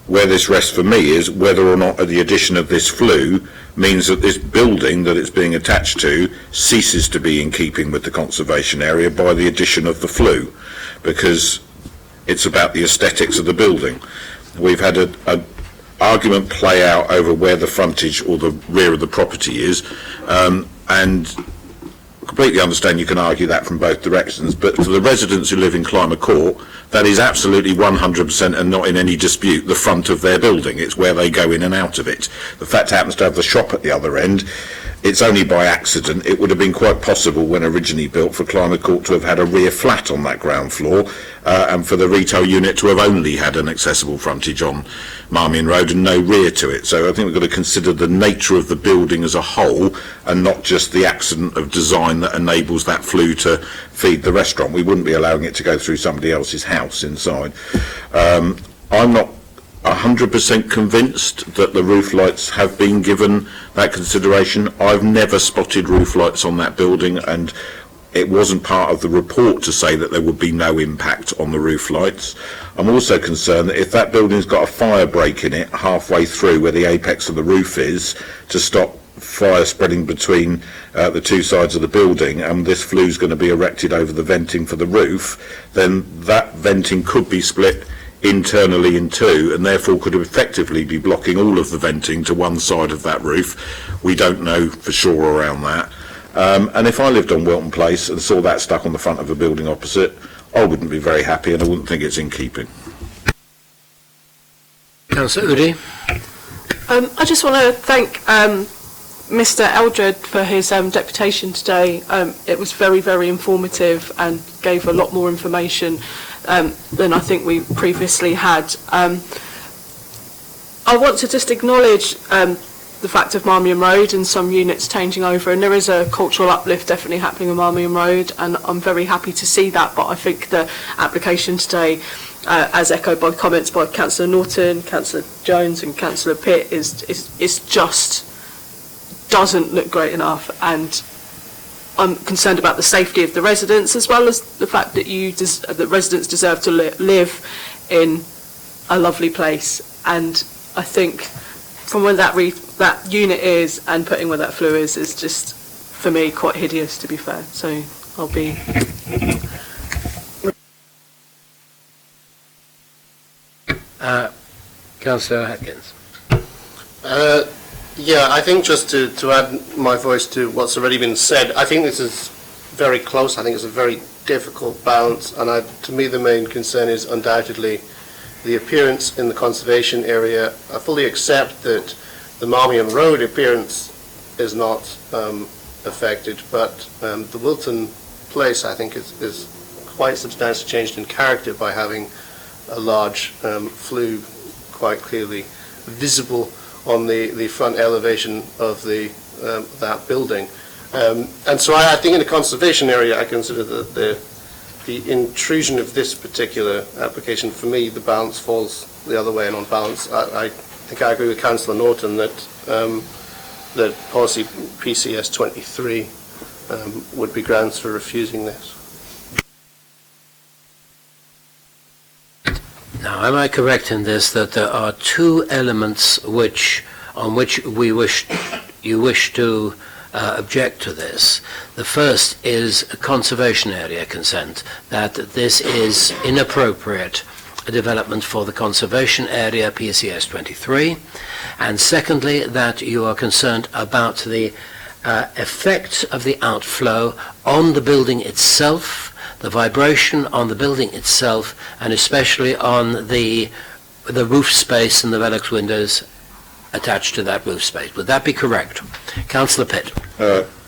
where this rests for me is whether or not the addition of this flue means that this building that it's being attached to ceases to be in keeping with the conservation area by the addition of the flue, because it's about the aesthetics of the building. We've had an argument play out over where the frontage or the rear of the property is, and completely understand you can argue that from both directions, but for the residents who live in Climate Court, that is absolutely 100% and not in any dispute the front of their building. It's where they go in and out of it. The fact it happens to have the shop at the other end, it's only by accident. It would have been quite possible when originally built for Climate Court to have had a rear flat on that ground floor, and for the retail unit to have only had an accessible frontage on Marmion Road and no rear to it. So I think we've got to consider the nature of the building as a whole and not just the accident of design that enables that flue to feed the restaurant. We wouldn't be allowing it to go through somebody else's house inside. I'm not 100% convinced that the roof lights have been given that consideration. I've never spotted roof lights on that building, and it wasn't part of the report to say that there would be no impact on the roof lights. I'm also concerned that if that building's got a fire break in it halfway through where the apex of the roof is, to stop fire spreading between the two sides of the building, and this flue's going to be erected over the venting for the roof, then that venting could be split internally in two, and therefore could effectively be blocking all of the venting to one side of that roof. We don't know for sure around that. And if I lived on Wilton Place and saw that stuck on the front of a building opposite, I wouldn't be very happy, and I wouldn't think it's in keeping. Councillor Udi. I just want to thank Mr Eldred for his deputation today. It was very, very informative and gave a lot more information than I think we previously had. I want to just acknowledge the fact of Marmion Road and some units changing over, and there is a cultural uplift definitely happening on Marmion Road, and I'm very happy to see that. But I think the application today, as echoed by comments by Councillor Norton, Councillor Jones and Councillor Pitt, is just doesn't look great enough, and I'm concerned about the safety of the residents, as well as the fact that that residents deserve to live in a lovely place. And I think from where that unit is and putting where that flue is just, for me, quite hideous, to be fair. So I'll be... Councillor Atkins. Yeah, I think just to add my voice to what's already been said, I think this is very close. I think it's a very difficult balance, and to me the main concern is undoubtedly the appearance in the conservation area. I fully accept that the Marmion Road appearance is not affected, but the Wilton Place, I think, is quite substantially changed in character by having a large flue quite clearly visible on the front elevation of that building. And so I think in the conservation area, I consider that the intrusion of this particular application, for me, the balance falls the other way, and on balance, I think I agree with Councillor Norton that that policy PCS 23 would be grounds for refusing this. Now, am I correct in this, that there are two elements on which you wish to object to this? The first is a conservation area consent, that this is inappropriate development for the conservation area PCS 23, and secondly, that you are concerned about the effect of the outflow on the building itself, the vibration on the building itself, and especially on the roof space and the Velux windows attached to that roof space. Would that be correct? Councillor Pitt.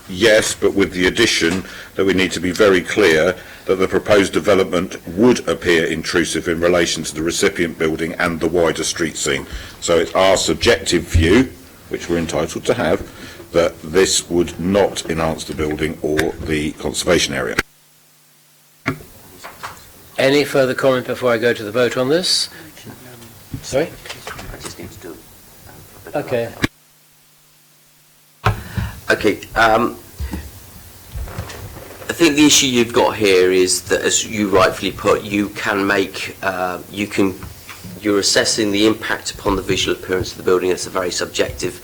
Yes, but with the addition that we need to be very clear that the proposed development would appear intrusive in relation to the recipient building and the wider street scene. So it's our subjective view, which we're entitled to have, that this would not enhance the building or the conservation area. Any further comment before I go to the vote on this? Sorry? I just need to do Okay. Okay, I think the issue you've got here is that, as you rightfully put, you can make, you're assessing the impact upon the visual appearance of the building. It's a very subjective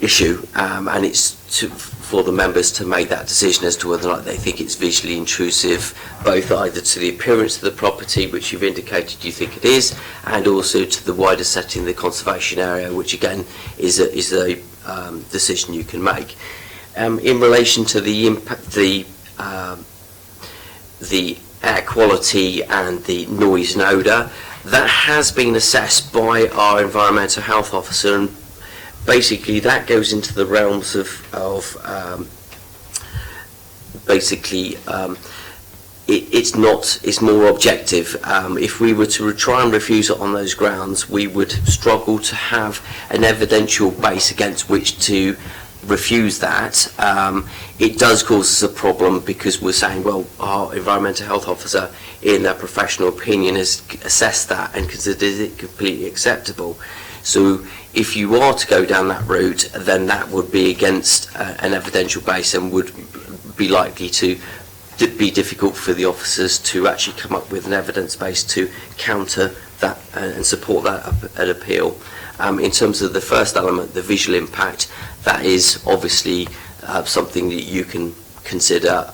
issue, and it's for the members to make that decision as to whether or not they think it's visually intrusive, both either to the appearance of the property, which you've indicated you think it is, and also to the wider setting, the conservation area, which again is a decision you can make. In relation to the impact, the air quality and the noise and odour, that has been assessed by our environmental health officer, and basically that goes into the realms of it's more objective. If we were to try and refuse it on those grounds, we would struggle to have an evidential base against which to refuse that, it does cause us a problem because we're saying, well, our environmental health officer, in their professional opinion, has assessed that and considered it completely acceptable. So if you are to go down that route, then that would be against an evidential base and would be likely to be difficult for the officers to actually come up with an evidence base to counter that and support that an appeal. In terms of the first element, the visual impact, that is obviously something that you can consider.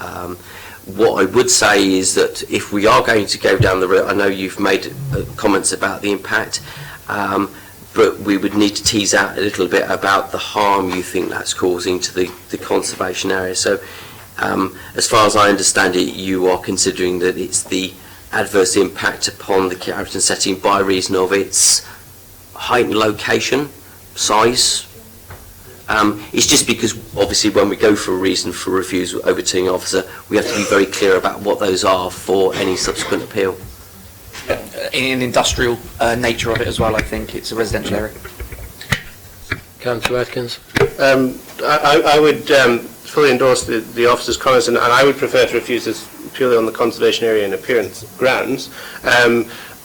What I would say is that if we are going to go down the route, I know you've made comments about the impact, but we would need to tease out a little bit about the harm you think that's causing to the conservation area. So as far as I understand it, you are considering that it's the adverse impact upon the character setting by reason of its height and location, size. It's just because obviously when we go for a reason for refusal overturning officer, we have to be very clear about what those are for any subsequent appeal. In industrial nature of it as well, I think it's a residential area. Councillor Atkins. I would fully endorse the officer's comments, and I would prefer to refuse this purely on the conservation area and appearance grounds.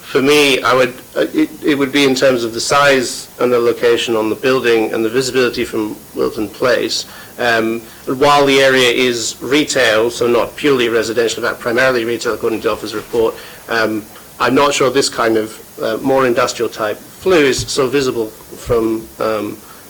For me, it would be in terms of the size and the location on the building and the visibility from Wilton Place. While the area is retail, so not purely residential, in fact primarily retail according to the officer's report, I'm not sure this kind of more industrial type flue is so visible from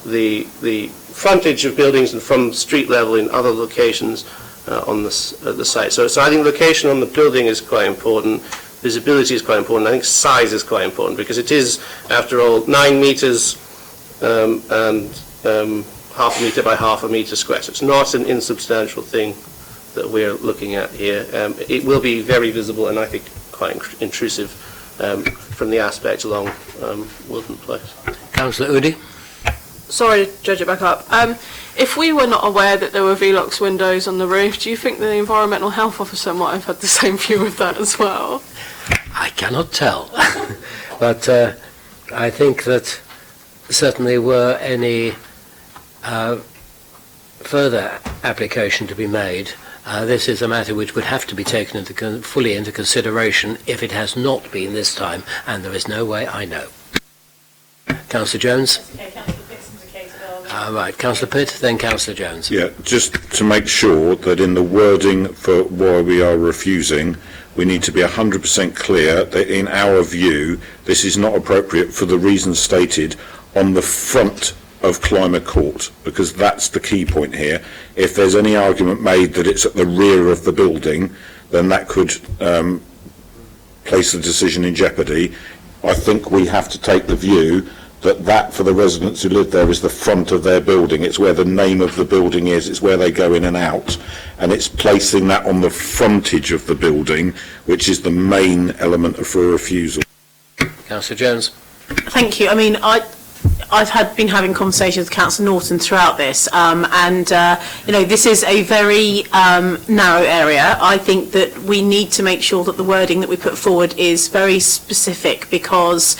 the frontage of buildings and from street level in other locations on the site. So I think location on the building is quite important. Visibility is quite important. I think size is quite important because it is, after all, 9 metres and half a metre by half a metre square. So it's not an insubstantial thing that we're looking at here. It will be very visible and I think quite intrusive from the aspect along Wilton Place. Councillor Udi. Sorry to judge it back up. If we were not aware that there were Velux windows on the roof, do you think the environmental health officer might have had the same view of that as well? I cannot tell, but I think that certainly were any further application to be made, this is a matter which would have to be taken fully into consideration if it has not been this time, and there is no way I know. Councillor Jones. Right, Councillor Pitt, then Councillor Jones. Yeah, just to make sure that in the wording for why we are refusing, we need to be 100% clear that in our view, this is not appropriate for the reasons stated on the front of Clymer Court, because that's the key point here. If there's any argument made that it's at the rear of the building, then that could place the decision in jeopardy. I think we have to take the view that for the residents who live there is the front of their building. It's where the name of the building is, it's where they go in and out, and it's placing that on the frontage of the building, which is the main element of a refusal. Councillor Jones. Thank you. I mean, I've been having conversations with Councillor Norton throughout this, and this is a very narrow area. I think that we need to make sure that the wording that we put forward is very specific, because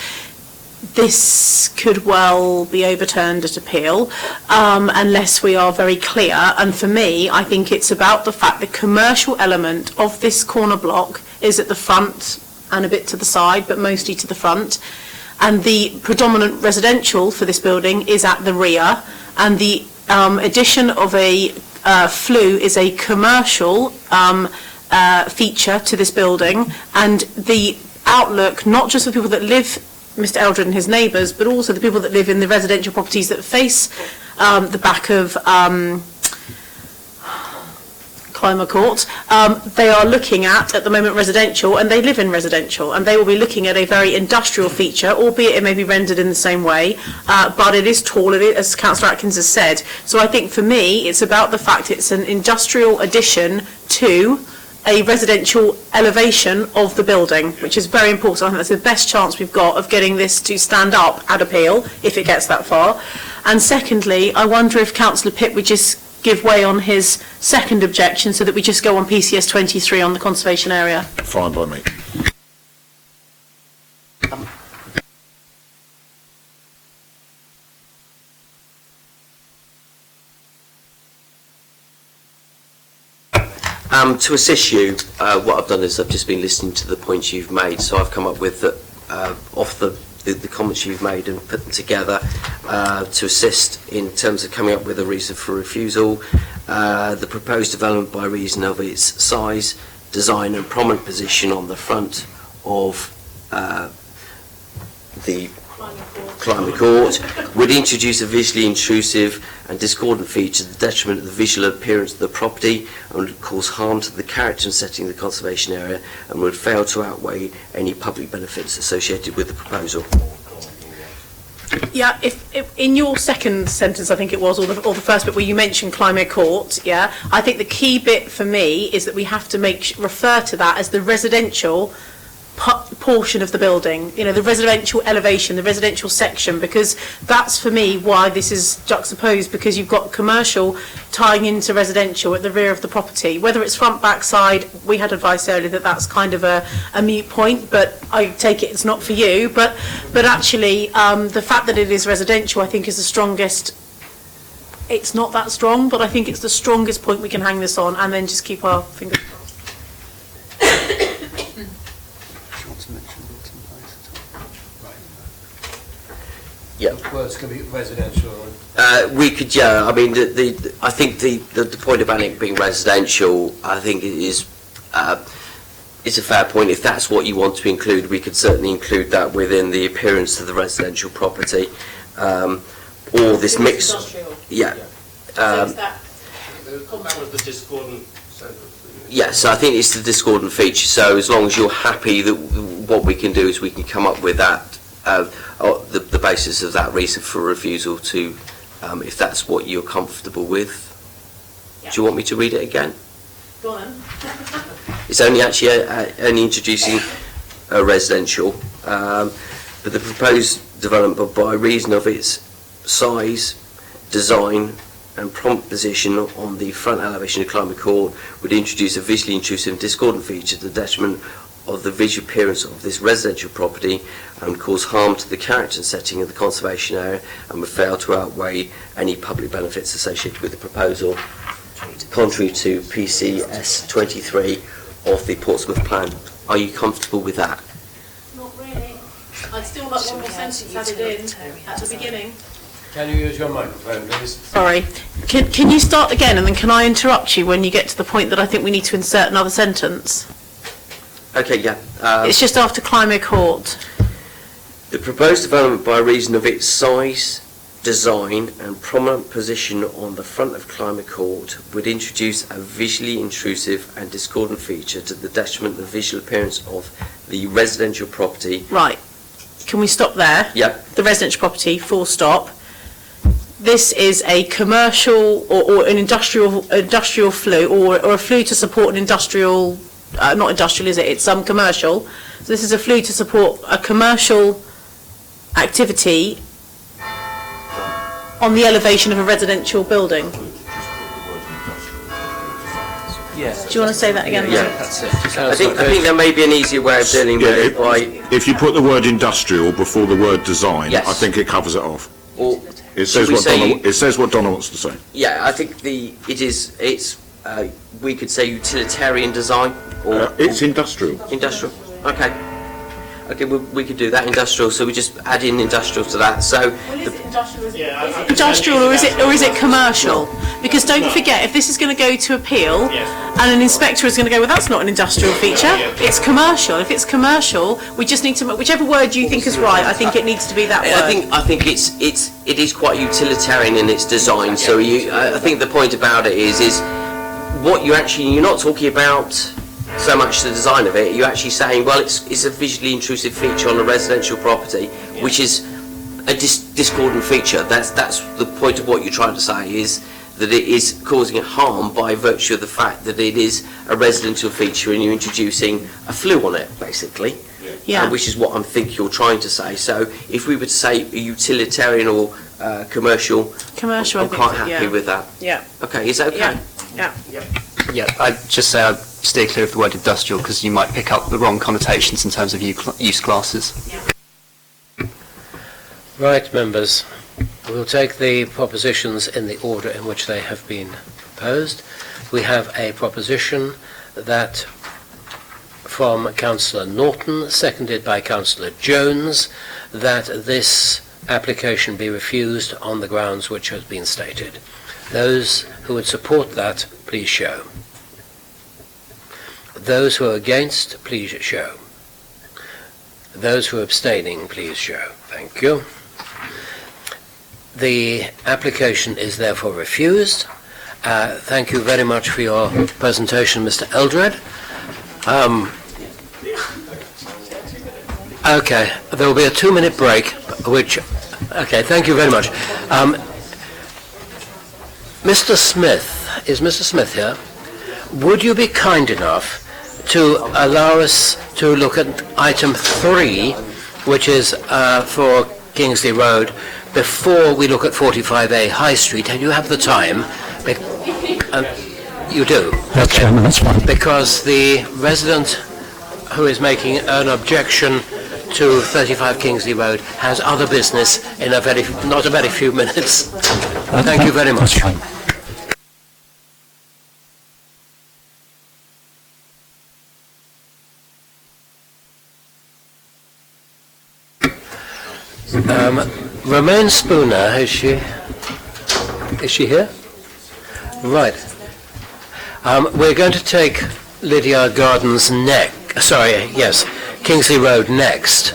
this could well be overturned at appeal unless we are very clear. And for me, I think it's about the fact the commercial element of this corner block is at the front and a bit to the side, but mostly to the front. And the predominant residential for this building is at the rear. And the addition of a flue is a commercial feature to this building. And the outlook, not just for people that live, Mr. Eldred and his neighbours, but also the people that live in the residential properties that face the back of Clymer Court, they are looking at the moment residential, and they live in residential, and they will be looking at a very industrial feature, albeit it may be rendered in the same way, but it is tall, as Councillor Atkins has said. So I think for me, it's about the fact it's an industrial addition to a residential elevation of the building, which is very important. I think that's the best chance we've got of getting this to stand up at appeal, if it gets that far. And secondly, I wonder if Councillor Pitt would just give way on his second objection so that we just go on PCS 23 on the conservation area. Fine by me. To assist you, what I've done is I've just been listening to the points you've made, so I've come up with off the comments you've made and put them together to assist in terms of coming up with a reason for refusal. The proposed development by reason of its size, design and prominent position on the front of the Climate Court would introduce a visually intrusive and discordant feature to the detriment of the visual appearance of the property and would cause harm to the character and setting of the conservation area and would fail to outweigh any public benefits associated with the proposal. Yeah, if in your second sentence, I think it was, or the first bit where you mentioned Climate Court, yeah, I think the key bit for me is that we have to refer to that as the residential portion of the building, you know, the residential elevation, the residential section, because that's for me why this is juxtaposed, because you've got commercial tying into residential at the rear of the property. Whether it's front, back, side, we had advice earlier that that's kind of a moot point, but I take it it's not for you. But actually, the fact that it is residential, I think, is the strongest. It's not that strong, but I think it's the strongest point we can hang this on, and then just keep our fingers crossed. Yeah. Words can be residential. We could, yeah. I mean, I think the point about it being residential, I think it is it's a fair point. If that's what you want to include, we could certainly include that within the appearance of the residential property, or this mix. Yeah. That was the discordant sentence. Yes, I think it's the discordant feature. So as long as you're happy, that what we can do is we can come up with that. The basis of that reason for refusal to, if that's what you're comfortable with. Yeah. Do you want me to read it again? Go on. It's only actually only introducing a residential, but the proposed development by reason of its size, design and prompt position on the front elevation of Climate Court would introduce a visually intrusive and discordant feature to the detriment of the visual appearance of this residential property and cause harm to the character and setting of the conservation area and would fail to outweigh any public benefits associated with the proposal, contrary to PCS 23 of the Portsmouth Plan. Are you comfortable with that? Not really. I'd still like one more sentence added in at the beginning. Can you use your microphone, please? Sorry. Can you start again, and then can I interrupt you when you get to the point that I think we need to insert another sentence? Okay, yeah. It's just after Climate Court. The proposed development by reason of its size, design and prominent position on the front of Climate Court would introduce a visually intrusive and discordant feature to the detriment of the visual appearance of the residential property. Right. Can we stop there? Yep. The residential property, full stop. This is a commercial or an industrial flue or a flue to support an industrial. Not industrial, is it? It's commercial. So this is a flue to support a commercial activity on the elevation of a residential building. Yes. Do you want to say that again? Yeah, That's it. I think there may be an easier way of dealing with it by. If you put the word industrial before the word design, Yes. I think it covers it off. Or It says what Donna wants to say. yeah, I think it's we could say utilitarian design or It's industrial. industrial. Okay. Okay, we could do that, industrial, so we just add in industrial to that. So Industrial or is it commercial? Because don't forget, if this is going to go to appeal and an inspector is going to go, well, that's not an industrial feature, it's commercial. If it's commercial, we just need to, whichever word you think is right, I think it needs to be that word. I think it is quite utilitarian in its design. So I think the point about it is what you're not talking about so much the design of it. You're actually saying, well, it's a visually intrusive feature on a residential property, which is a discordant feature. That's the point of what you're trying to say, is that it is causing harm by virtue of the fact that it is a residential feature and you're introducing a flue on it, basically. Yeah. Which is what I think you're trying to say. So if we were to say utilitarian or commercial, I'm quite happy with that. Yeah. Okay, is that okay? Yeah. Yeah, I'd just say I'd steer clear of the word industrial because you might pick up the wrong connotations in terms of use classes. Right, members. We'll take the propositions in the order in which they have been Opposed? We have a proposition that from Councillor Norton, seconded by Councillor Jones, that this application be refused on the grounds which has been stated. Those who would support that, please show. Those who are against, please show. Those who are abstaining, please show. Thank you. The application is therefore refused. Thank you very much for your presentation, Mr. Eldred. Okay, there will be a 2-minute break, which... Okay, thank you very much. Mr. Smith, is Mr. Smith here? Would you be kind enough to allow us to look at item 3, which is for Kingsley Road, before we look at 45A High Street? And you have the time. You do? Yes, Okay. Chairman, that's fine. Because the resident who is making an objection to 35 Kingsley Road has other business in not a very few minutes. Thank you very much. That's fine. Romaine Spooner, is she here? Right. We're going to take Lydia Gardens Kingsley Road next,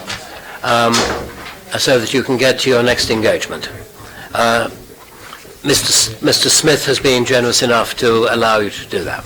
so that you can get to your next engagement. Mr. Smith has been generous enough to allow you to do that.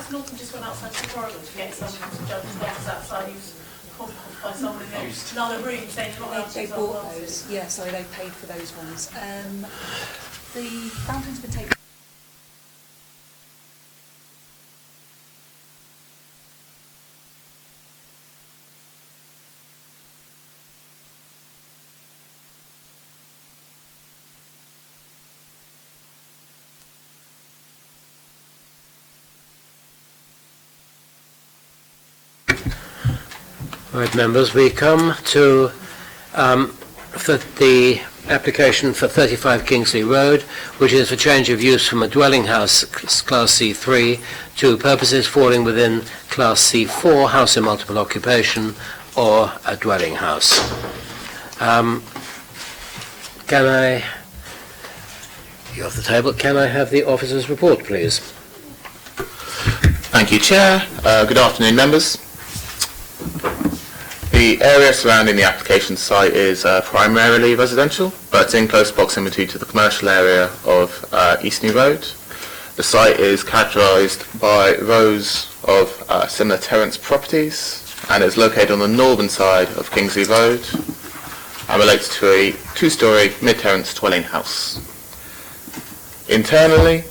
Norton just went outside the corridor to get some judge's letters outside. He was called off by someone in another room saying they're not allowed to They use our bought glasses. those, yeah, sorry, they paid for those ones. The fountain's been taken. Right, members, we come to the application for 35 Kingsley Road, which is for change of use from a dwelling house, Class C3, to purposes falling within Class C4, house in multiple occupation, or a dwelling house. Can I, you're off the table, can I have the officer's report, please? Thank you, Chair. Good afternoon, members. The area surrounding the application site is primarily residential, but in close proximity to the commercial area of Eastney Road. The site is characterised by rows of similar terrace properties and is located on the northern side of Kingsley Road and relates to a two-storey mid-terrace dwelling house. Internally,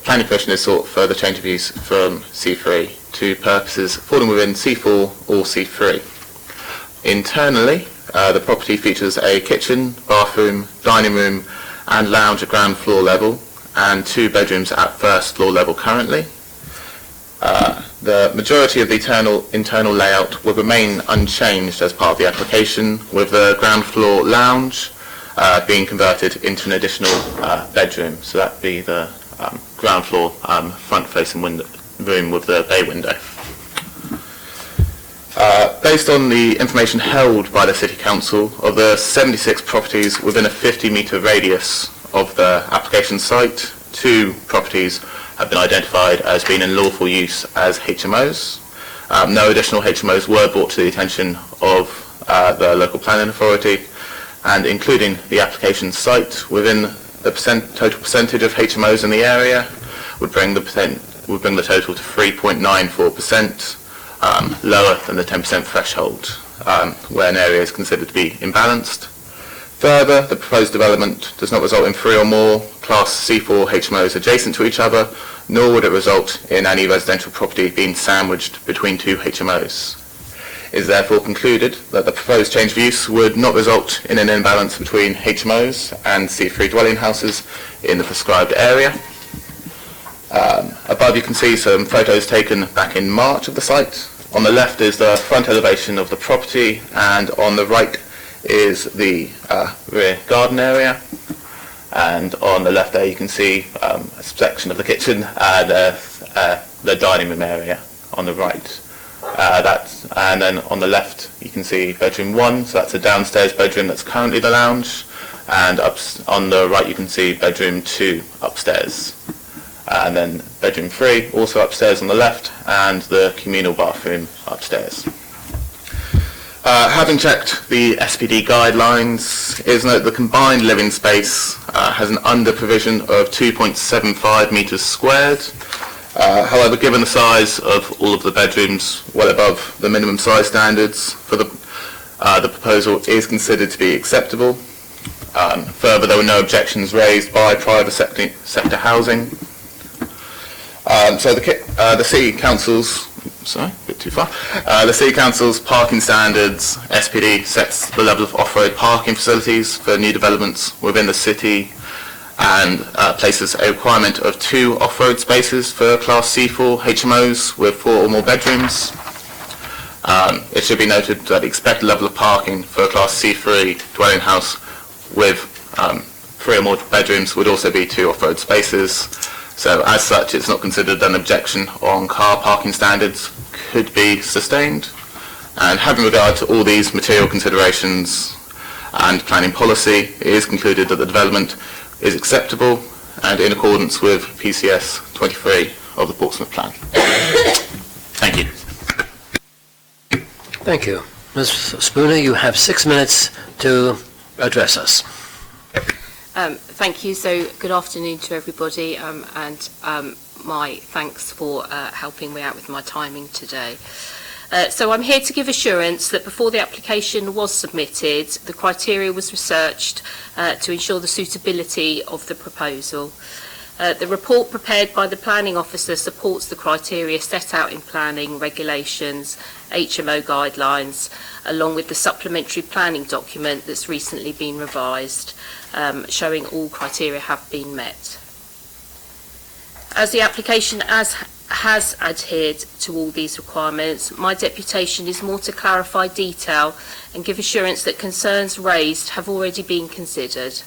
planning permission is sought for the change of use from C3 to purposes falling within C4 or C3. Internally, the property features a kitchen, bathroom, dining room and lounge at ground floor level and 2 bedrooms at first floor level currently. The majority of the internal layout will remain unchanged as part of the application, with the ground floor lounge being converted into an additional bedroom. So that would be the ground floor front-facing room with the bay window. Based on the information held by the City Council, of the 76 properties within a 50-metre radius of the application site, 2 properties have been identified as being in lawful use as HMOs. No additional HMOs were brought to the attention of the local planning authority, and including the application site within the total percentage of HMOs in the area would bring the total to 3.94%. Lower than the 10% threshold, where an area is considered to be imbalanced. Further, the proposed development does not result in 3 or more Class C4 HMOs adjacent to each other, nor would it result in any residential property being sandwiched between 2 HMOs. It is therefore concluded that the proposed change of use would not result in an imbalance between HMOs and C3 dwelling houses in the prescribed area. Above you can see some photos taken back in March of the site. On the left is the front elevation of the property, and on the right is the rear garden area. And on the left there you can see a section of the kitchen and the dining room area on the right. And then on the left you can see bedroom 1, so that's a downstairs bedroom that's currently the lounge, and on the right you can see bedroom 2 upstairs. And then bedroom 3, also upstairs on the left, and the communal bathroom upstairs. Having checked the SPD guidelines, it is noted the combined living space has an under provision of 2.75 metres squared. However, given the size of all of the bedrooms, well above the minimum size standards, for the proposal is considered to be acceptable. Further, there were no objections raised by private sector housing. So the City Council's, sorry, a bit too far. The City Council's parking standards, SPD, sets the level of off-road parking facilities for new developments within the city and places a requirement of 2 off-road spaces for Class C4 HMOs with 4 or more bedrooms. It should be noted that the expected level of parking for a Class C3 dwelling house with 3 or more bedrooms would also be 2 off-road spaces. So as such, it's not considered an objection on car parking standards could be sustained. And having regard to all these material considerations and planning policy, it is concluded that the development is acceptable and in accordance with PCS 23 of the Portsmouth Plan. Thank you. Thank you. Ms. Spooner, you have 6 minutes to address us. Thank you. So good afternoon to everybody, and my thanks for helping me out with my timing today. So I'm here to give assurance that before the application was submitted, the criteria was researched to ensure the suitability of the proposal. The report prepared by the planning officer supports the criteria set out in planning regulations, HMO guidelines, along with the supplementary planning document that's recently been revised, showing all criteria have been met. As the application has adhered to all these requirements. My deputation is more to clarify detail and give assurance that concerns raised have already been considered.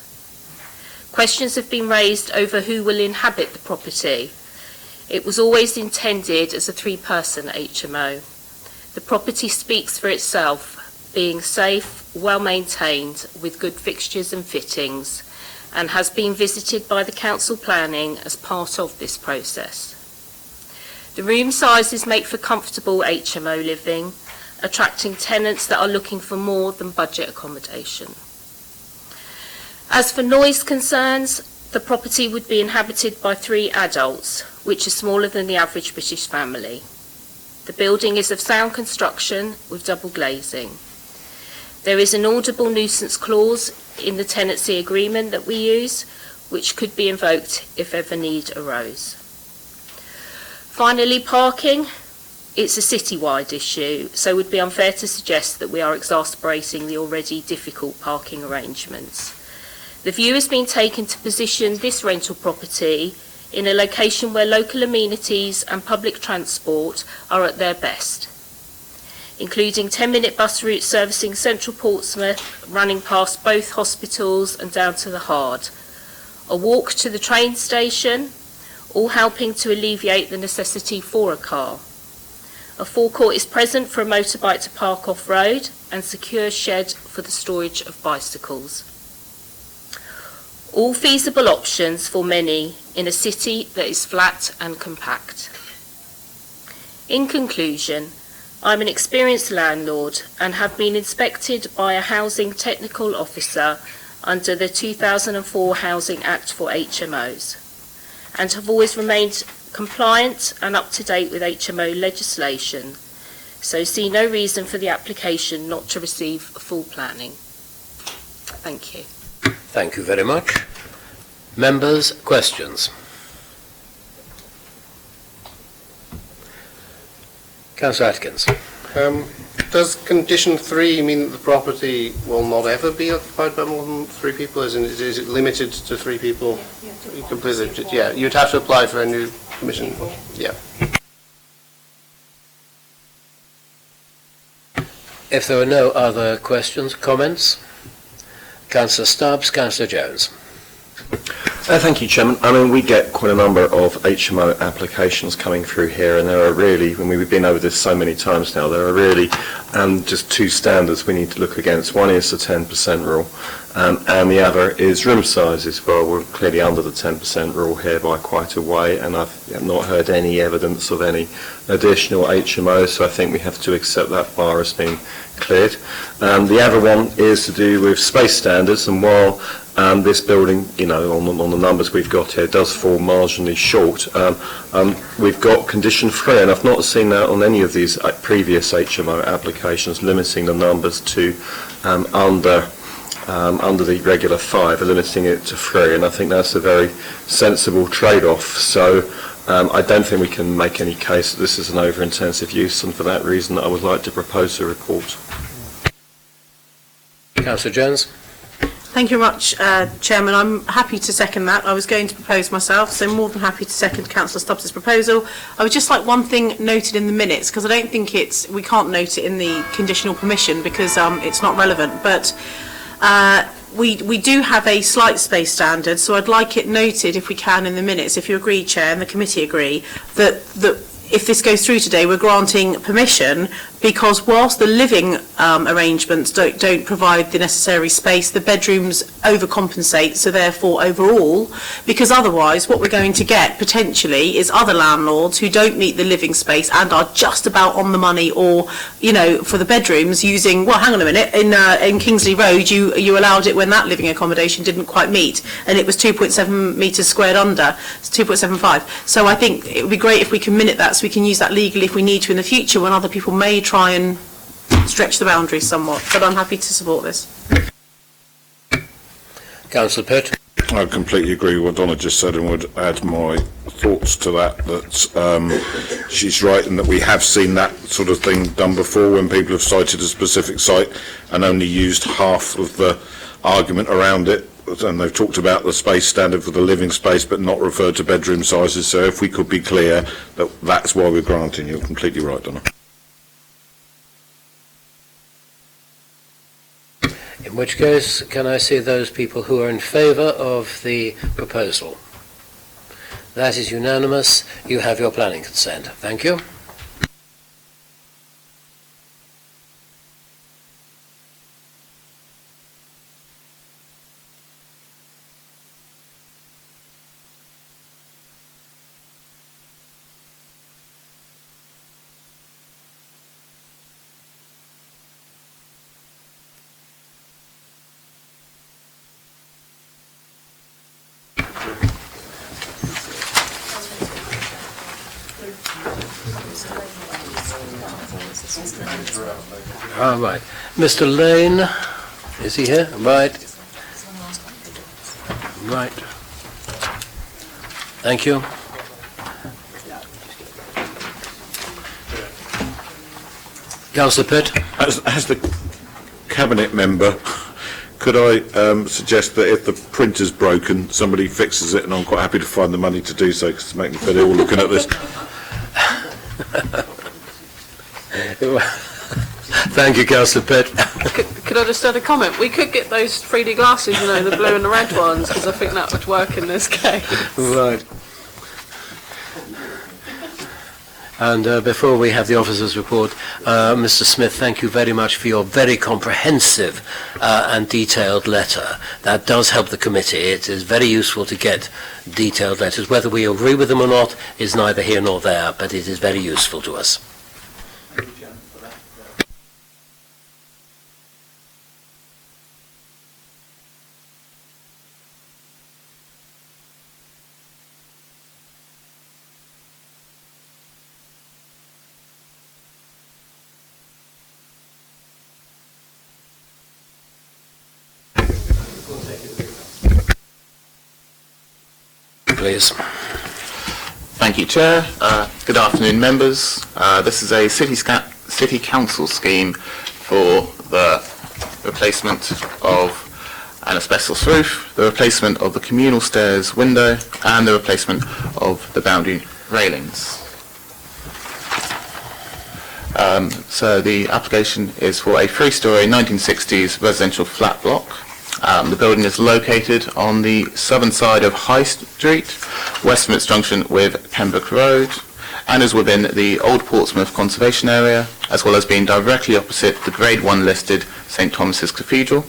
Questions have been raised over who will inhabit the property. It was always intended as a 3-person HMO. The property speaks for itself, being safe, well maintained, with good fixtures and fittings, and has been visited by the council planning as part of this process. The room sizes make for comfortable HMO living, attracting tenants that are looking for more than budget accommodation. As for noise concerns, the property would be inhabited by 3 adults, which is smaller than the average British family. The building is of sound construction with double glazing. There is an audible nuisance clause in the tenancy agreement that we use, which could be invoked if ever need arose. Finally, parking. It's a citywide issue, so it would be unfair to suggest that we are exacerbating the already difficult parking arrangements. The view has been taken to position this rental property in a location where local amenities and public transport are at their best, including 10-minute bus routes servicing central Portsmouth, running past both hospitals and down to the Hard, a walk to the train station, all helping to alleviate the necessity for a car. A forecourt is present for a motorbike to park off-road and secure shed for the storage of bicycles. All feasible options for many in a city that is flat and compact. In conclusion, I'm an experienced landlord and have been inspected by a housing technical officer under the 2004 Housing Act for HMOs, and have always remained compliant and up to date with HMO legislation, so see no reason for the application not to receive full planning. Thank you. Thank you very much. Members, questions? Councillor Atkins. Does condition 3 mean that the property will not ever be occupied by more than 3 people? Is it limited to 3 people? Completely. Yeah, you'd have to apply for a new permission. Yeah. If there are no other questions, comments, Councillor Stubbs, Councillor Jones. Thank you, Chairman. I mean, we get quite a number of HMO applications coming through here, and there are really, when we've been over this so many times now, there are really just 2 standards we need to look against. One is the 10% rule, and the other is room sizes. Well, we're clearly under the 10% rule here by quite a way, and I've not heard any evidence of any additional HMOs, so I think we have to accept that bar as being cleared. The other one is to do with space standards, and while this building, you know, on the numbers we've got here, does fall marginally short, we've got condition 3, and I've not seen that on any of these previous HMO applications, limiting the numbers to under the regular 5, limiting it to 3, and I think that's a very sensible trade-off. So I don't think we can make any case that this is an over-intensive use, and for that reason I would like to propose a report. Councillor Jones. Thank you very much, Chairman. I'm happy to second that. I was going to propose myself, so more than happy to second Councillor Stubbs' proposal. I would just like one thing noted in the minutes, because I don't think we can't note it in the conditional permission because it's not relevant, but we do have a slight space standard, so I'd like it noted, if we can, in the minutes, if you agree, Chair, and the committee agree, that if this goes through today, we're granting permission because whilst the living arrangements don't provide the necessary space, the bedrooms overcompensate, so therefore overall, because otherwise what we're going to get potentially is other landlords who don't meet the living space and are just about on the money, or, you know, for the bedrooms using, well, hang on a minute, in Kingsley Road you allowed it when that living accommodation didn't quite meet, and it was 2.7 metres squared under, it's 2.75. So I think it would be great if we can minute that, so we can use that legally if we need to in the future when other people may try and stretch the boundaries somewhat, but I'm happy to support this. Councillor Pitt. I completely agree with what Donna just said, and would add my thoughts to that she's right in that we have seen that sort of thing done before when people have cited a specific site and only used half of the argument around it and they've talked about the space standard for the living space, but not referred to bedroom sizes. So if we could be clear that that's why we're granting, you're completely right, Donna. In which case, can I see those people who are in favour of the proposal? That is unanimous. You have your planning consent. Thank you. All right. Mr. Lane, is he here? Right. Right. Thank you. Councillor Pitt. As the cabinet member, could I suggest that if the printer's broken, somebody fixes it, and I'm quite happy to find the money to do so, because it's making me feel ill looking at this. Thank you, Councillor Pitt. Could I just add a comment? We could get those 3D glasses, you know, the blue and the red ones, because I think that would work in this case. Right. And before we have the officer's report, Mr. Smith, thank you very much for your very comprehensive and detailed letter. That does help the committee. It is very useful to get detailed letters. Whether we agree with them or not is neither here nor there, but it is very useful to us. Please. Thank you, Chair. Good afternoon, members. This is a City Council scheme for the replacement of an asbestos roof, the replacement of the communal stairs window, and the replacement of the boundary railings. So the application is for a three-storey 1960s residential flat block. The building is located on the southern side of High Street, west from its junction with Pembroke Road, and is within the Old Portsmouth Conservation Area, as well as being directly opposite the Grade 1 listed St Thomas's Cathedral.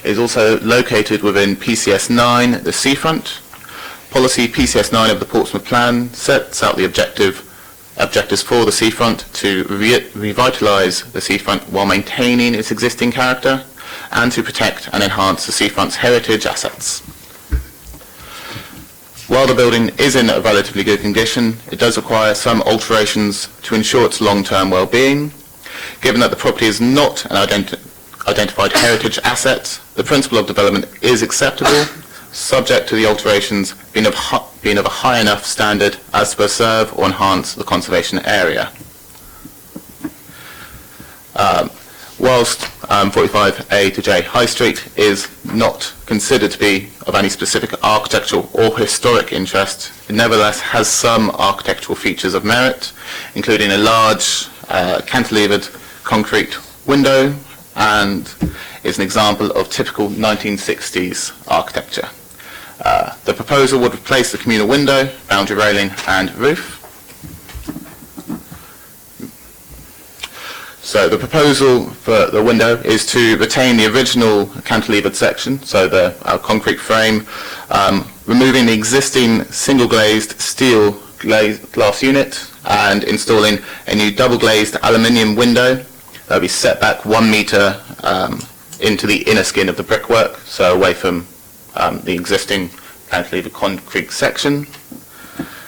It is also located within PCS 9, the seafront. Policy PCS 9 of the Portsmouth Plan sets out the objectives for the seafront to revitalise the seafront while maintaining its existing character, and to protect and enhance the seafront's heritage assets. While the building is in a relatively good condition, it does require some alterations to ensure its long-term well-being. Given that the property is not an identified heritage asset, the principle of development is acceptable, subject to the alterations being of a high enough standard as to preserve or enhance the conservation area. Whilst 45A to J High Street is not considered to be of any specific architectural or historic interest, it nevertheless has some architectural features of merit, including a large cantilevered concrete window, and is an example of typical 1960s architecture. The proposal would replace the communal window, boundary railing and roof. So the proposal for the window is to retain the original cantilevered section, so the concrete frame, removing the existing single glazed steel glass unit and installing a new double glazed aluminium window that will be set back 1 metre into the inner skin of the brickwork, so away from the existing cantilevered concrete section.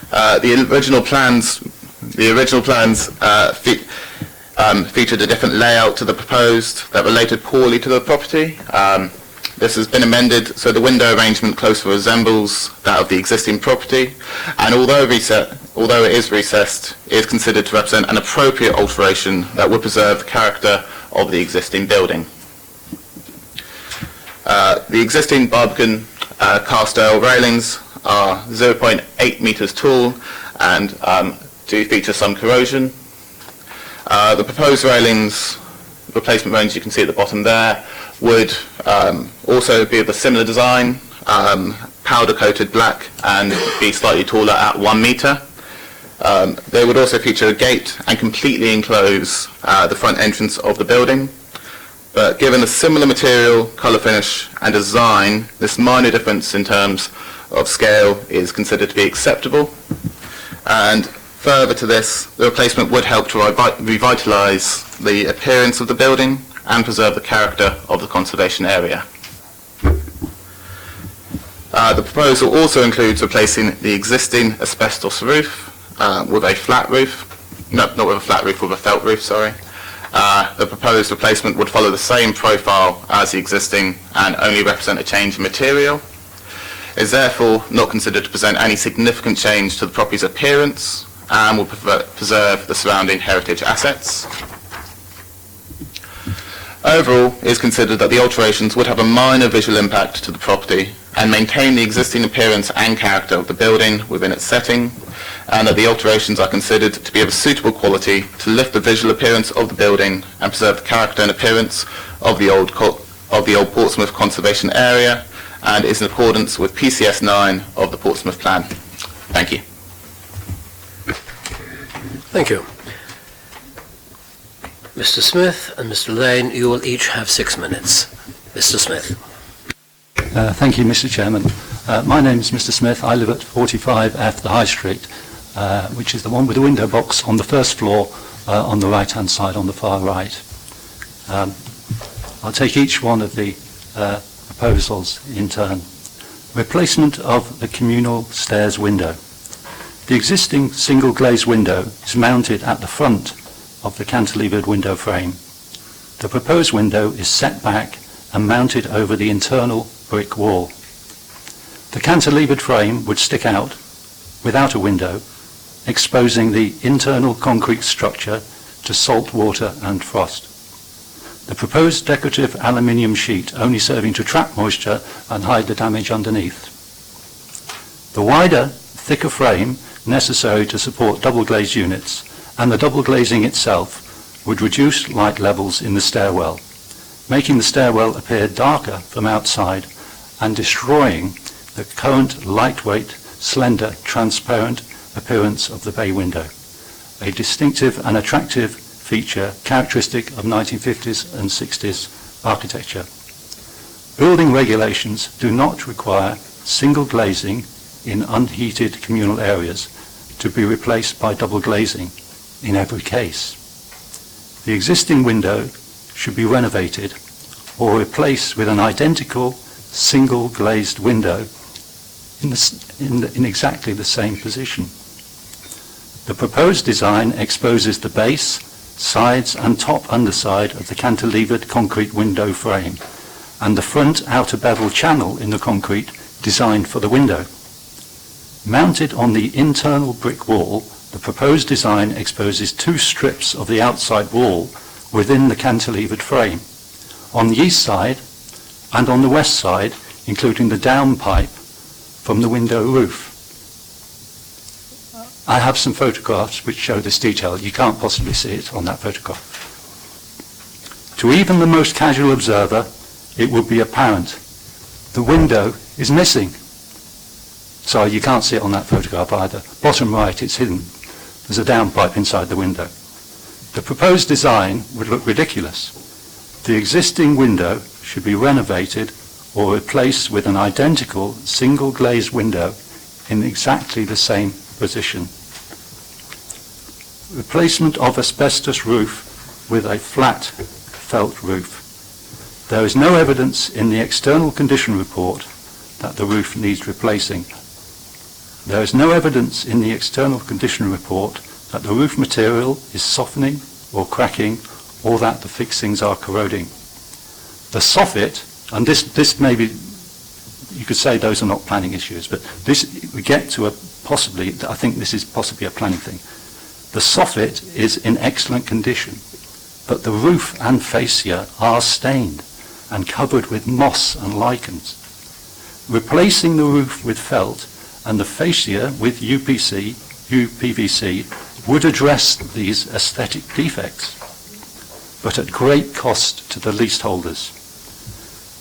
The original plans featured a different layout to the proposed that related poorly to the property. This has been amended so the window arrangement closely resembles that of the existing property, and although it is recessed, it is considered to represent an appropriate alteration that would preserve the character of the existing building. The existing Barbican cast style railings are 0.8 metres tall and do feature some corrosion. The proposed railings replacement range you can see at the bottom there would also be of a similar design, powder coated black, and be slightly taller at 1 metre. They would also feature a gate and completely enclose the front entrance of the building. But given a similar material, colour finish and design, this minor difference in terms of scale is considered to be acceptable. And further to this, the replacement would help to revitalise the appearance of the building and preserve the character of the conservation area. The proposal also includes replacing the existing asbestos roof with a flat roof. No, not with a flat roof, with a felt roof, sorry. The proposed replacement would follow the same profile as the existing and only represent a change in material. It is therefore not considered to present any significant change to the property's appearance and will preserve the surrounding heritage assets. Overall, it is considered that the alterations would have a minor visual impact to the property and maintain the existing appearance and character of the building within its setting, and that the alterations are considered to be of a suitable quality to lift the visual appearance of the building and preserve the character and appearance of the old Portsmouth Conservation Area, and is in accordance with PCS 9 of the Portsmouth Plan. Thank you. Thank you. Mr. Smith and Mr. Lane, you will each have 6 minutes. Mr. Smith. Thank you, Mr. Chairman. My name is Mr. Smith. I live at 45F, the High Street, which is the one with the window box on the first floor on the right-hand side, on the far right. I'll take each one of the proposals in turn. Replacement of the communal stairs window. The existing single glazed window is mounted at the front of the cantilevered window frame. The proposed window is set back and mounted over the internal brick wall. The cantilevered frame would stick out without a window, exposing the internal concrete structure to salt water and frost. The proposed decorative aluminium sheet only serving to trap moisture and hide the damage underneath. The wider, thicker frame necessary to support double glazed units and the double glazing itself would reduce light levels in the stairwell, making the stairwell appear darker from outside and destroying the current lightweight, slender, transparent appearance of the bay window, a distinctive and attractive feature characteristic of 1950s and 60s architecture. Building regulations do not require single glazing in unheated communal areas to be replaced by double glazing in every case. The existing window should be renovated or replaced with an identical single glazed window in exactly the same position. The proposed design exposes the base, sides and top underside of the cantilevered concrete window frame and the front outer bevel channel in the concrete designed for the window. Mounted on the internal brick wall, the proposed design exposes 2 strips of the outside wall within the cantilevered frame, on the east side and on the west side, including the downpipe from the window roof. I have some photographs which show this detail. You can't possibly see it on that photograph. To even the most casual observer, it would be apparent the window is missing. Sorry, you can't see it on that photograph either. Bottom right, it's hidden. There's a downpipe inside the window. The proposed design would look ridiculous. The existing window should be renovated or replaced with an identical single glazed window in exactly the same position. Replacement of asbestos roof with a flat felt roof. There is no evidence in the external condition report that the roof needs replacing. There is no evidence in the external condition report that the roof material is softening or cracking or that the fixings are corroding. The soffit, and this may be, you could say those are not planning issues, but this, we get to a possibly, I think this is possibly a planning thing. The soffit is in excellent condition, but the roof and fascia are stained, and covered with moss and lichens. Replacing the roof with felt and the fascia with UPVC would address these aesthetic defects, but at great cost to the leaseholders.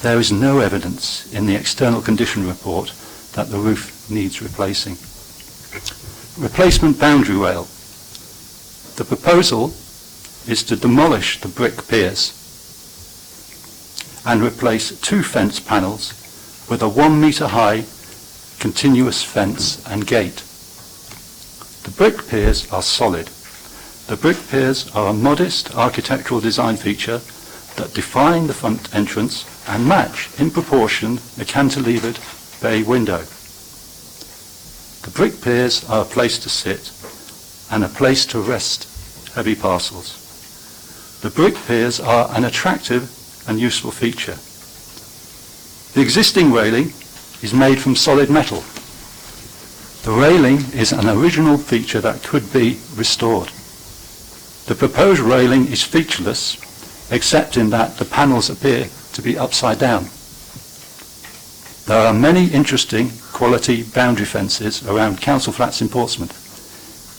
There is no evidence in the external condition report that the roof needs replacing. Replacement boundary rail. The proposal is to demolish the brick piers and replace 2 fence panels with a 1 metre high continuous fence and gate. The brick piers are solid. The brick piers are a modest architectural design feature that define the front entrance and match, in proportion, the cantilevered bay window. The brick piers are a place to sit and a place to rest heavy parcels. The brick piers are an attractive and useful feature. The existing railing is made from solid metal. The railing is an original feature that could be restored. The proposed railing is featureless, except in that the panels appear to be upside down. There are many interesting quality boundary fences around council flats in Portsmouth.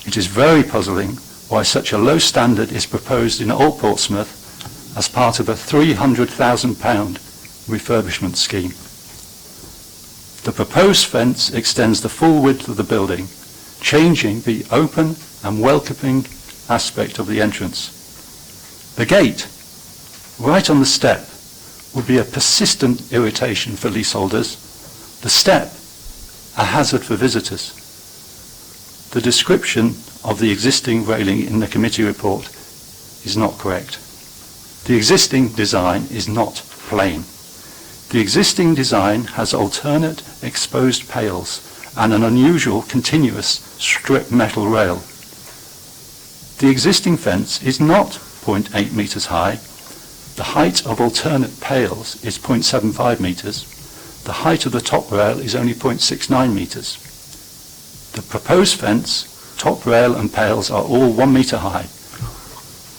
It is very puzzling why such a low standard is proposed in Old Portsmouth as part of a £300,000 refurbishment scheme. The proposed fence extends the full width of the building, changing the open and welcoming aspect of the entrance. The gate, right on the step, would be a persistent irritation for leaseholders. The step, a hazard for visitors. The description of the existing railing in the committee report is not correct. The existing design is not plain. The existing design has alternate exposed pales and an unusual continuous strip metal rail. The existing fence is not 0.8 metres high. The height of alternate pales is 0.75 metres. The height of the top rail is only 0.69 metres. The proposed fence, top rail and pales are all 1 metre high,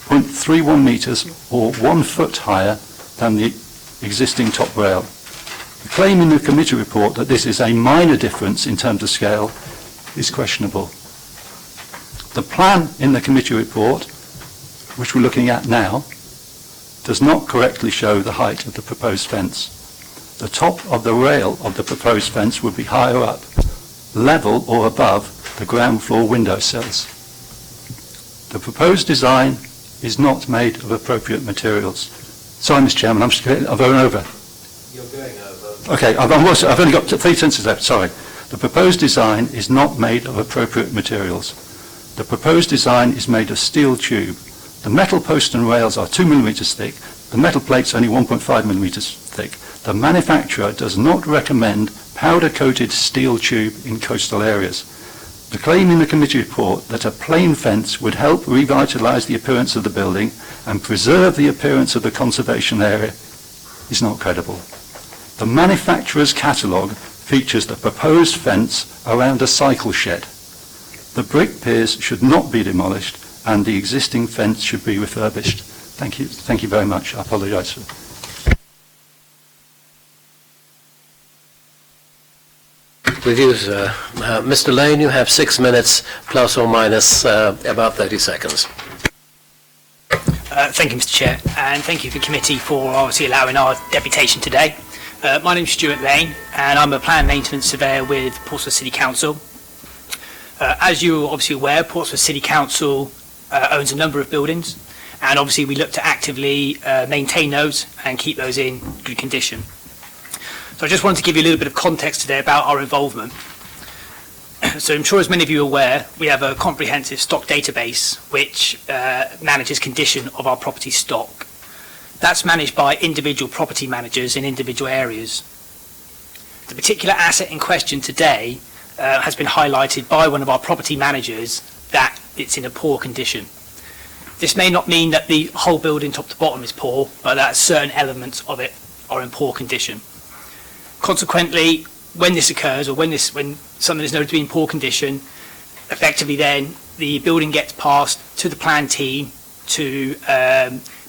0.31 metres or 1 foot higher than the existing top rail. The claim in the committee report that this is a minor difference in terms of scale is questionable. The plan in the committee report, which we're looking at now, does not correctly show the height of the proposed fence. The top of the rail of the proposed fence would be higher up, level or above the ground floor window sills. The proposed design is not made of appropriate materials. Sorry, Mr. Chairman, I've gone over. You're going over. Okay, I've only got 3 sentences left, sorry. The proposed design is not made of appropriate materials. The proposed design is made of steel tube. The metal posts and rails are 2 millimetres thick. The metal plates only 1.5 millimetres thick. The manufacturer does not recommend powder-coated steel tube in coastal areas. The claim in the committee report that a plain fence would help revitalise the appearance of the building and preserve the appearance of the conservation area is not credible. The manufacturer's catalogue features the proposed fence around a cycle shed. The brick piers should not be demolished and the existing fence should be refurbished. Thank you. Thank you very much. I apologise. With you, sir. Mr. Lane, you have 6 minutes, plus or minus about 30 seconds. Thank you, Mr. Chair, and thank you to the committee for obviously allowing our deputation today. My name is Stuart Lane, and I'm a plan maintenance surveyor with Portsmouth City Council. As you're obviously aware, Portsmouth City Council owns a number of buildings, and obviously we look to actively maintain those and keep those in good condition. So I just wanted to give you a little bit of context today about our involvement. So I'm sure as many of you are aware, we have a comprehensive stock database which manages condition of our property stock. That's managed by individual property managers in individual areas. The particular asset in question today has been highlighted by one of our property managers that it's in a poor condition. This may not mean that the whole building top to bottom is poor, but that certain elements of it are in poor condition. Consequently, when this occurs, or when something is noted to be in poor condition, effectively then the building gets passed to the plan team to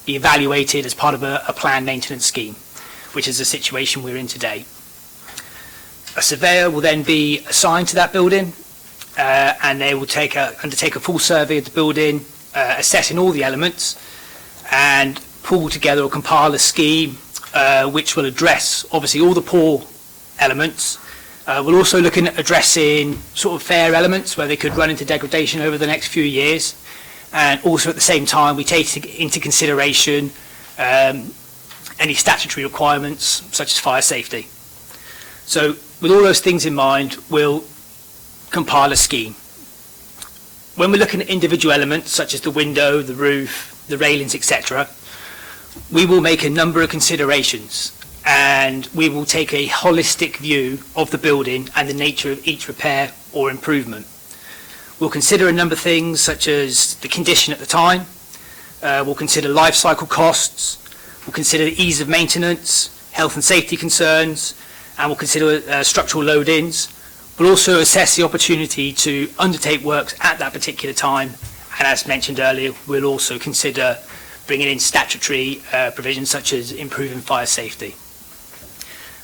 be evaluated as part of a planned maintenance scheme. which is the situation we're in today. A surveyor will then be assigned to that building, and they will undertake a full survey of the building, assessing all the elements, and pull together or compile a scheme which will address, obviously, all the poor elements. We're also looking at addressing sort of fair elements where they could run into degradation over the next few years. And also at the same time, we take into consideration any statutory requirements such as fire safety. So with all those things in mind, we'll compile a scheme. When we're looking at individual elements such as the window, the roof, the railings, etc., we will make a number of considerations, and we will take a holistic view of the building and the nature of each repair or improvement. We'll consider a number of things such as the condition at the time. We'll consider life cycle costs. We'll consider the ease of maintenance, health and safety concerns, and we'll consider structural load-ins. We'll also assess the opportunity to undertake works at that particular time, and as mentioned earlier, we'll also consider bringing in statutory provisions such as improving fire safety.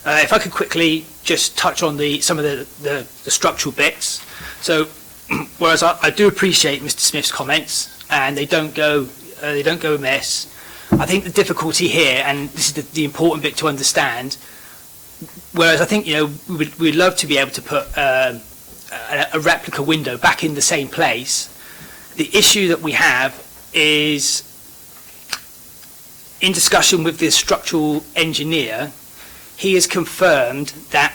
If I could quickly just touch on some of the structural bits. So, whereas I do appreciate Mr. Smith's comments, and they don't go amiss, I think the difficulty here, and this is the important bit to understand, whereas I think we'd love to be able to put a replica window back in the same place. The issue that we have is, in discussion with the structural engineer, he has confirmed that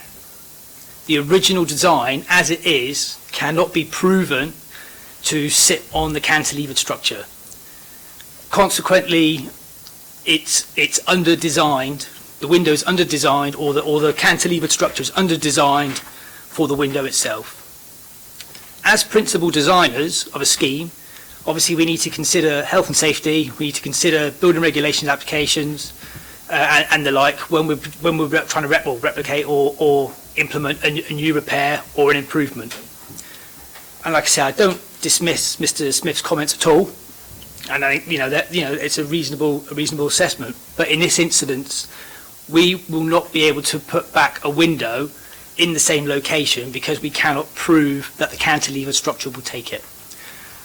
the original design, as it is, cannot be proven to sit on the cantilevered structure. Consequently, it's under-designed, the window is under-designed, or the cantilevered structure is under-designed for the window itself. As principal designers of a scheme, obviously we need to consider health and safety, we need to consider building regulations applications, and the like when we're trying to replicate or implement a new repair or an improvement. And like I say, I don't dismiss Mr. Smith's comments at all, and I think it's a reasonable assessment. But in this instance, we will not be able to put back a window in the same location because we cannot prove that the cantilever structure will take it.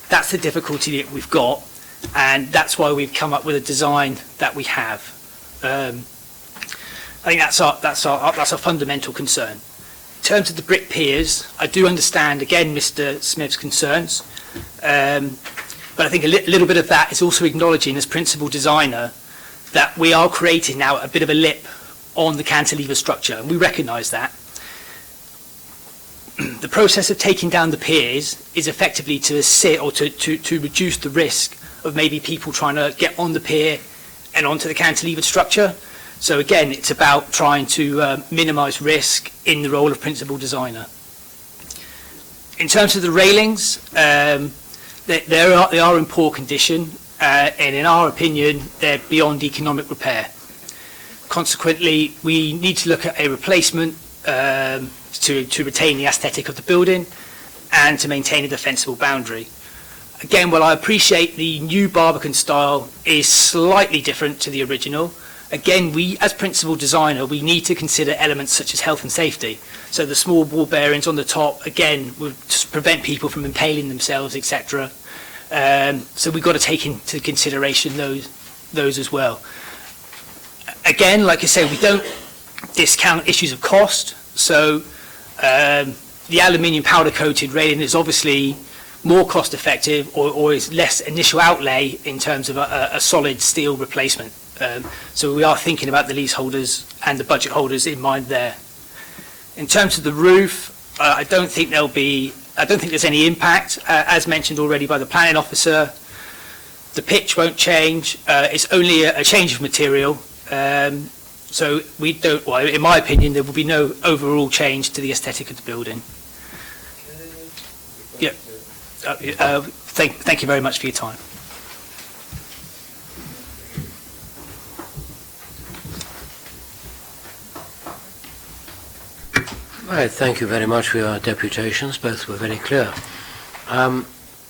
That's the difficulty that we've got, and that's why we've come up with a design that we have. I think that's our fundamental concern. In terms of the brick piers, I do understand again Mr. Smith's concerns, but I think a little bit of that is also acknowledging as principal designer that we are creating now a bit of a lip on the cantilever structure, and we recognise that. The process of taking down the piers is effectively to assist or to reduce the risk of maybe people trying to get on the pier and onto the cantilevered structure. So again, it's about trying to minimise risk in the role of principal designer. In terms of the railings, they are in poor condition, and in our opinion, they're beyond economic repair. Consequently, we need to look at a replacement to retain the aesthetic of the building and to maintain a defensible boundary. Again, while I appreciate the new Barbican style is slightly different to the original, again, we as principal designer, we need to consider elements such as health and safety. So the small ball bearings on the top, again, would prevent people from impaling themselves, etc. So we've got to take into consideration those as well. Again, like I say, we don't discount issues of cost. So the aluminium powder coated railing is obviously more cost effective or is less initial outlay in terms of a solid steel replacement. So we are thinking about the leaseholders and the budget holders in mind there. In terms of the roof, I don't think there's any impact. As mentioned already by the planning officer, the pitch won't change. It's only a change of material. So we don't, well, in my opinion, there will be no overall change to the aesthetic of the building. Yeah. Thank you very much for your time. Right, thank you very much for your deputations. Both were very clear.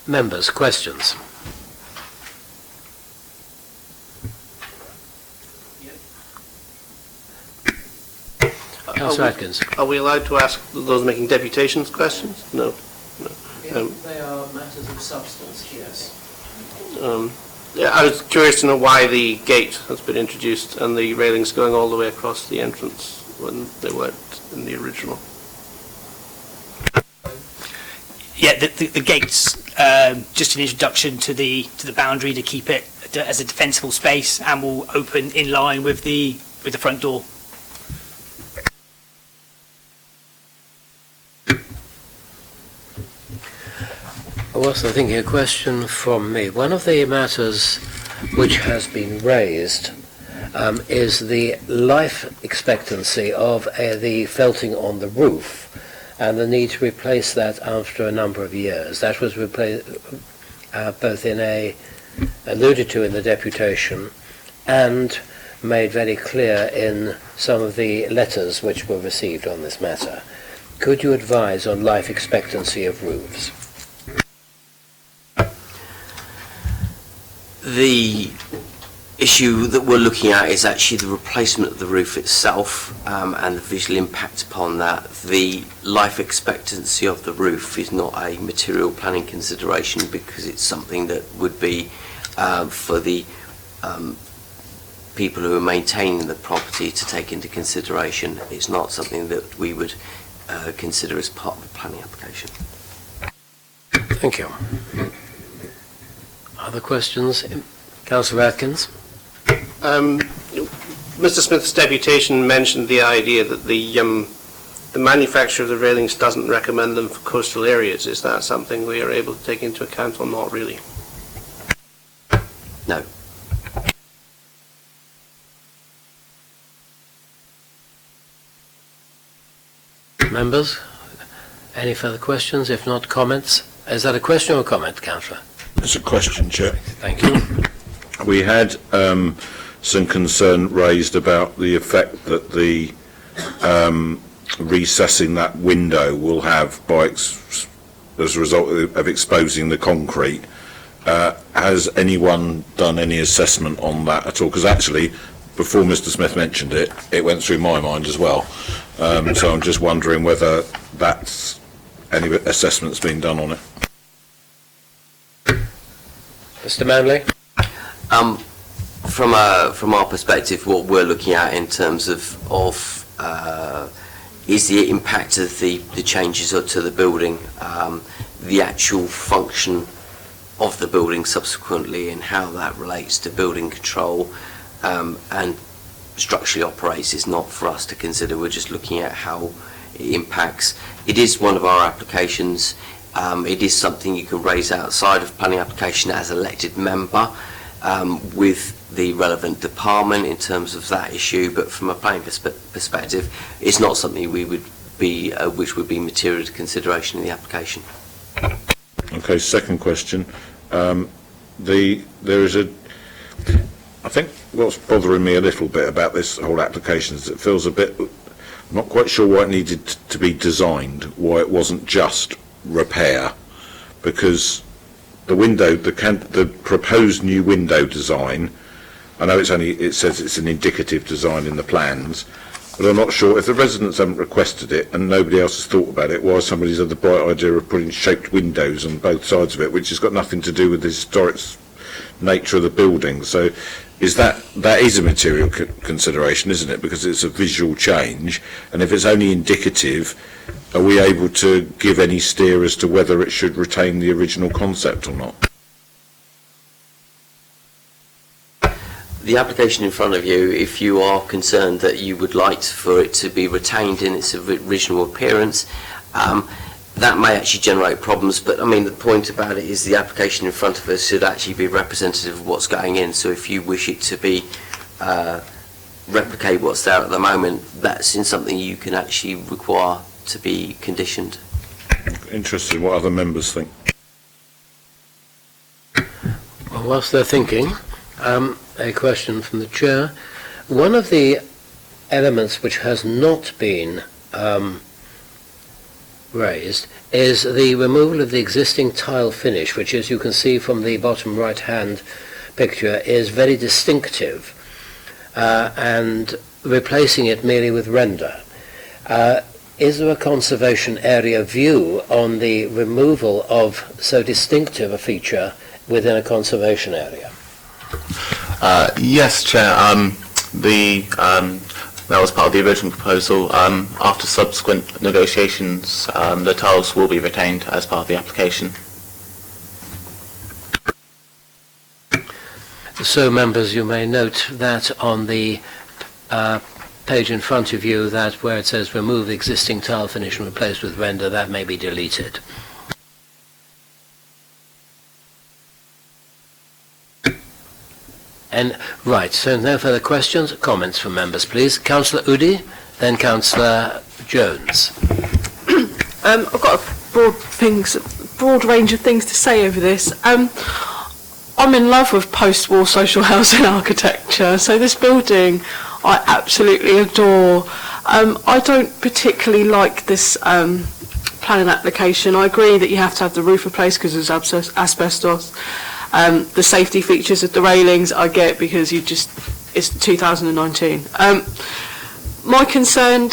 Members, questions? Councillor Atkins. Are we allowed to ask those making deputations questions? No. They are matters of substance, yes. Yeah, I was curious to know why the gate has been introduced and the railings going all the way across the entrance when they weren't in the original. Yeah, the gate's just an introduction to the boundary to keep it as a defensible space, and will open in line with the front door. Also thinking a question from me. One of the matters which has been raised is the life expectancy of the felting on the roof and the need to replace that after a number of years. That was both alluded to in the deputation and made very clear in some of the letters which were received on this matter. Could you advise on life expectancy of roofs? The issue that we're looking at is actually the replacement of the roof itself and the visual impact upon that. The life expectancy of the roof is not a material planning consideration because it's something that would be for the people who are maintaining the property to take into consideration. It's not something that we would consider as part of the planning application. Thank you. Other questions? Councillor Atkins? Mr. Smith's deputation mentioned the idea that the manufacturer of the railings doesn't recommend them for coastal areas. Is that something we are able to take into account or not really? No. Members, any further questions? If not, comments? Is that a question or a comment, Councillor? It's a question, Chair. Thank you. We had some concern raised about the effect that the recessing that window will have as a result of exposing the concrete. Has anyone done any assessment on that at all? Because actually, before Mr. Smith mentioned it, it went through my mind as well. So I'm just wondering whether that's any assessment's been done on it. Mr. Manley? From our perspective, what we're looking at in terms of is the impact of the changes to the building, the actual function of the building subsequently and how that relates to building control and structurally operates is not for us to consider. We're just looking at how it impacts. It is one of our applications. It is something you can raise outside of planning application as elected member with the relevant department in terms of that issue, but from a planning perspective, it's not something we would be which would be material to consideration in the application. Okay, second question. I think what's bothering me a little bit about this whole application is it feels a bit, I'm not quite sure why it needed to be designed, why it wasn't just repair, because the proposed new window design, I know it says it's an indicative design in the plans, but I'm not sure if the residents haven't requested it and nobody else has thought about it, why somebody's had the bright idea of putting shaped windows on both sides of it, which has got nothing to do with the historic nature of the building. So that is a material consideration, isn't it? Because it's a visual change, and if it's only indicative, are we able to give any steer as to whether it should retain the original concept or not? The application in front of you, if you are concerned that you would like for it to be retained in its original appearance, that may actually generate problems, but I mean the point about it is the application in front of us should actually be representative of what's going in, so if you wish it to be replicate what's there at the moment, that's in something you can actually require to be conditioned. Interested in what other members think. Well, whilst they're thinking, a question from the Chair. One of the elements which has not been raised is the removal of the existing tile finish, which, as you can see from the bottom right-hand picture, is very distinctive, and replacing it merely with render. Is there a conservation area view on the removal of so distinctive a feature within a conservation area? Yes, Chair. That was part of the original proposal. After subsequent negotiations, the tiles will be retained as part of the application. So, members, you may note that on the page in front of you, that where it says remove existing tile finish and replace with render, that may be deleted. And right, so no further questions, comments from members, please. Councillor Udi, then Councillor Jones. I've got a broad range of things to say over this. I'm in love with post-war social housing architecture, so this building I absolutely adore. I don't particularly like this planning application. I agree that you have to have the roof replaced because there's asbestos. The safety features of the railings I get because it's 2019. My concern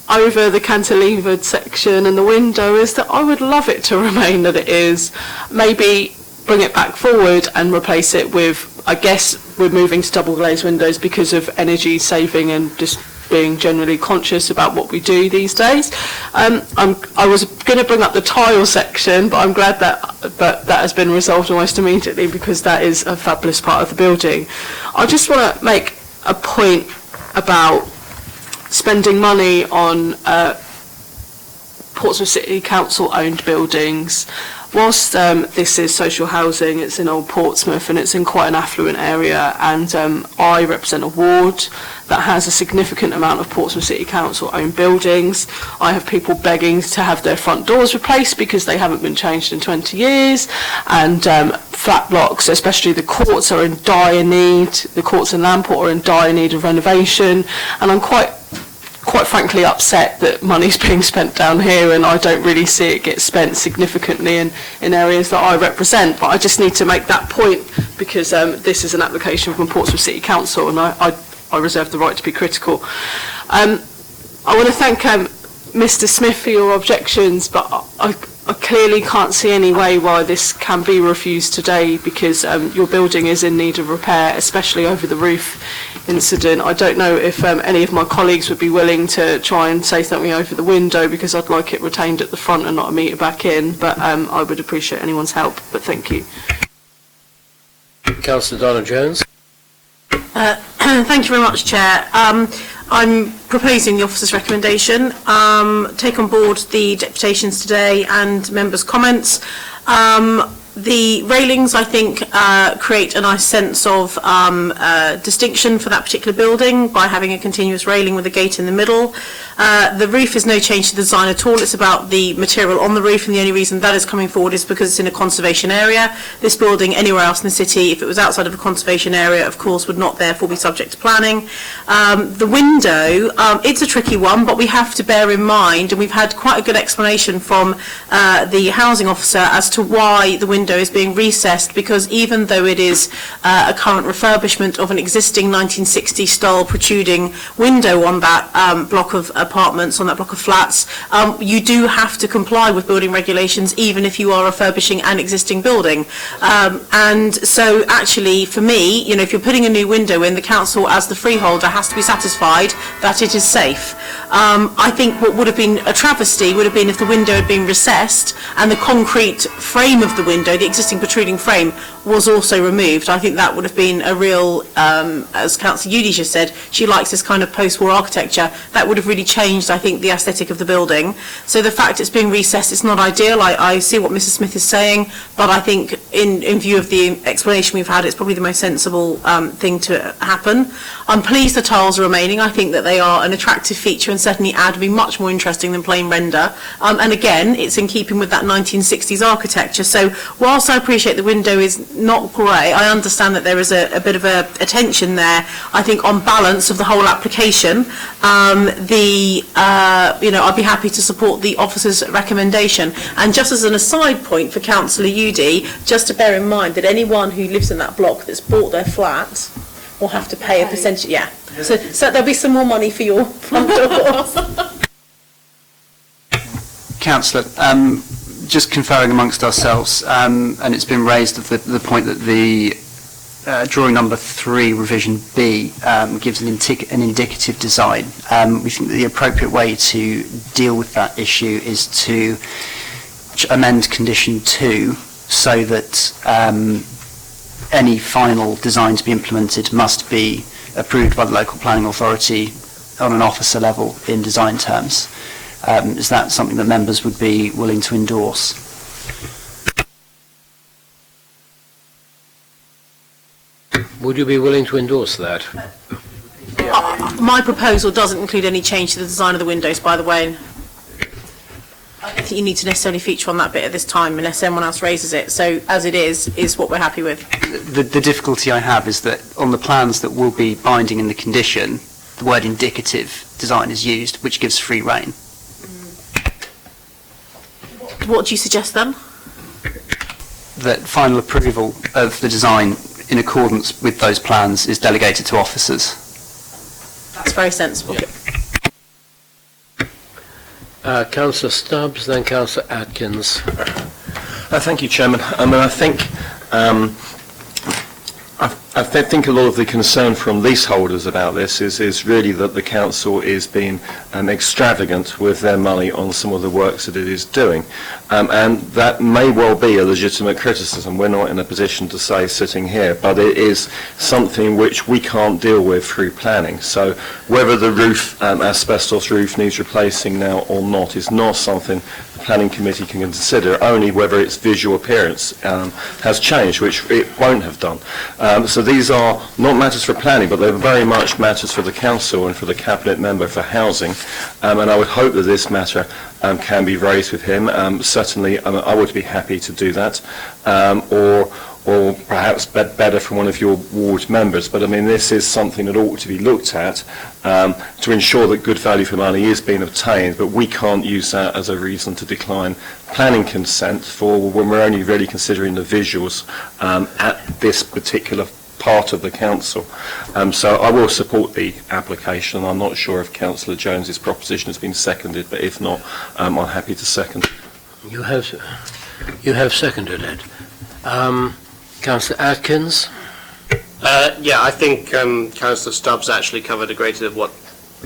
over the cantilevered section and the window is that I would love it to remain that it is. Maybe bring it back forward and replace it with, I guess, we're moving to double glazed windows because of energy saving and just being generally conscious about what we do these days. I was going to bring up the tile section, but I'm glad that has been resolved almost immediately because that is a fabulous part of the building. I just want to make a point about spending money on Portsmouth City Council owned buildings. Whilst this is social housing, it's in Old Portsmouth and it's in quite an affluent area, and I represent a ward that has a significant amount of Portsmouth City Council owned buildings. I have people begging to have their front doors replaced because they haven't been changed in 20 years, and flat blocks, especially the courts, are in dire need. The courts in Lamport are in dire need of renovation, and I'm quite frankly upset that money's being spent down here and I don't really see it get spent significantly in areas that I represent. But I just need to make that point because this is an application from Portsmouth City Council and I reserve the right to be critical. I want to thank Mr Smith for your objections, but I clearly can't see any way why this can be refused today because your building is in need of repair, especially over the roof incident. I don't know if any of my colleagues would be willing to try and say something over the window because I'd like it retained at the front and not a metre back in, but I would appreciate anyone's help, but thank you. Councillor Donna Jones. Thank you very much, Chair. I'm proposing the officer's recommendation, take on board the deputations today and members' comments. The railings, I think, create a nice sense of distinction for that particular building by having a continuous railing with a gate in the middle. The roof is no change to the design at all. It's about the material on the roof, and the only reason that is coming forward is because it's in a conservation area. This building, anywhere else in the city, if it was outside of a conservation area, of course, would not therefore be subject to planning. The window, it's a tricky one, but we have to bear in mind, and we've had quite a good explanation from the housing officer as to why the window is being recessed, because even though it is a current refurbishment of an existing 1960 style protruding window on that block of apartments, on that block of flats, you do have to comply with building regulations even if you are refurbishing an existing building. And so actually for me, you know, if you're putting a new window in, the council as the freeholder has to be satisfied that it is safe. I think what would have been a travesty would have been if the window had been recessed and the concrete frame of the window, the existing protruding frame, was also removed. I think that would have been a real, as Councillor Udi just said, she likes this kind of post-war architecture. That would have really changed, I think, the aesthetic of the building. So the fact it's being recessed, it's not ideal. I see what Mrs Smith is saying, but I think in view of the explanation we've had, it's probably the most sensible thing to happen. I'm pleased the tiles are remaining. I think that they are an attractive feature and certainly add to be much more interesting than plain render. And again, it's in keeping with that 1960s architecture. So whilst I appreciate the window is not grey, I understand that there is a bit of a tension there. I think on balance of the whole application, you know, I'd be happy to support the officer's recommendation. And just as an aside point for Councillor Udi, just to bear in mind that anyone who lives in that block that's bought their flat will have to pay a percentage. Yeah. So there'll be some more money for your front doors. Councillor, just conferring amongst ourselves, and it's been raised of the point that the drawing number 3, revision B, gives an indicative design. We think that the appropriate way to deal with that issue is to amend condition 2 so that any final design to be implemented must be approved by the local planning authority on an officer level in design terms. Is that something that members would be willing to endorse? Would you be willing to endorse that? My proposal doesn't include any change to the design of the windows, by the way. I don't think you need to necessarily feature on that bit at this time unless anyone else raises it. So as it is what we're happy with. The difficulty I have is that on the plans that will be binding in the condition, the word indicative design is used, which gives free rein. What do you suggest then? That final approval of the design in accordance with those plans is delegated to officers. That's very sensible. Councillor Stubbs, then Councillor Atkins. Thank you, Chairman. I think I think a lot of the concern from leaseholders about this is really that the council is being extravagant with their money on some of the works that it is doing. And that may well be a legitimate criticism. We're not in a position to say sitting here, but it is something which we can't deal with through planning. So whether the roof, asbestos roof, needs replacing now or not is not something the planning committee can consider, only whether its visual appearance has changed, which it won't have done. So these are not matters for planning, but they're very much matters for the council and for the cabinet member for housing. And I would hope that this matter can be raised with him. Certainly, I would be happy to do that, or perhaps better from one of your ward members. But I mean, this is something that ought to be looked at to ensure that good value for money is being obtained. But we can't use that as a reason to decline planning consent for when we're only really considering the visuals at this particular part of the council. So I will support the application. I'm not sure if Councillor Jones's proposition has been seconded, but if not, I'm happy to second. You have seconded it. Councillor Atkins? Yeah, I think Councillor Stubbs actually covered a great deal of what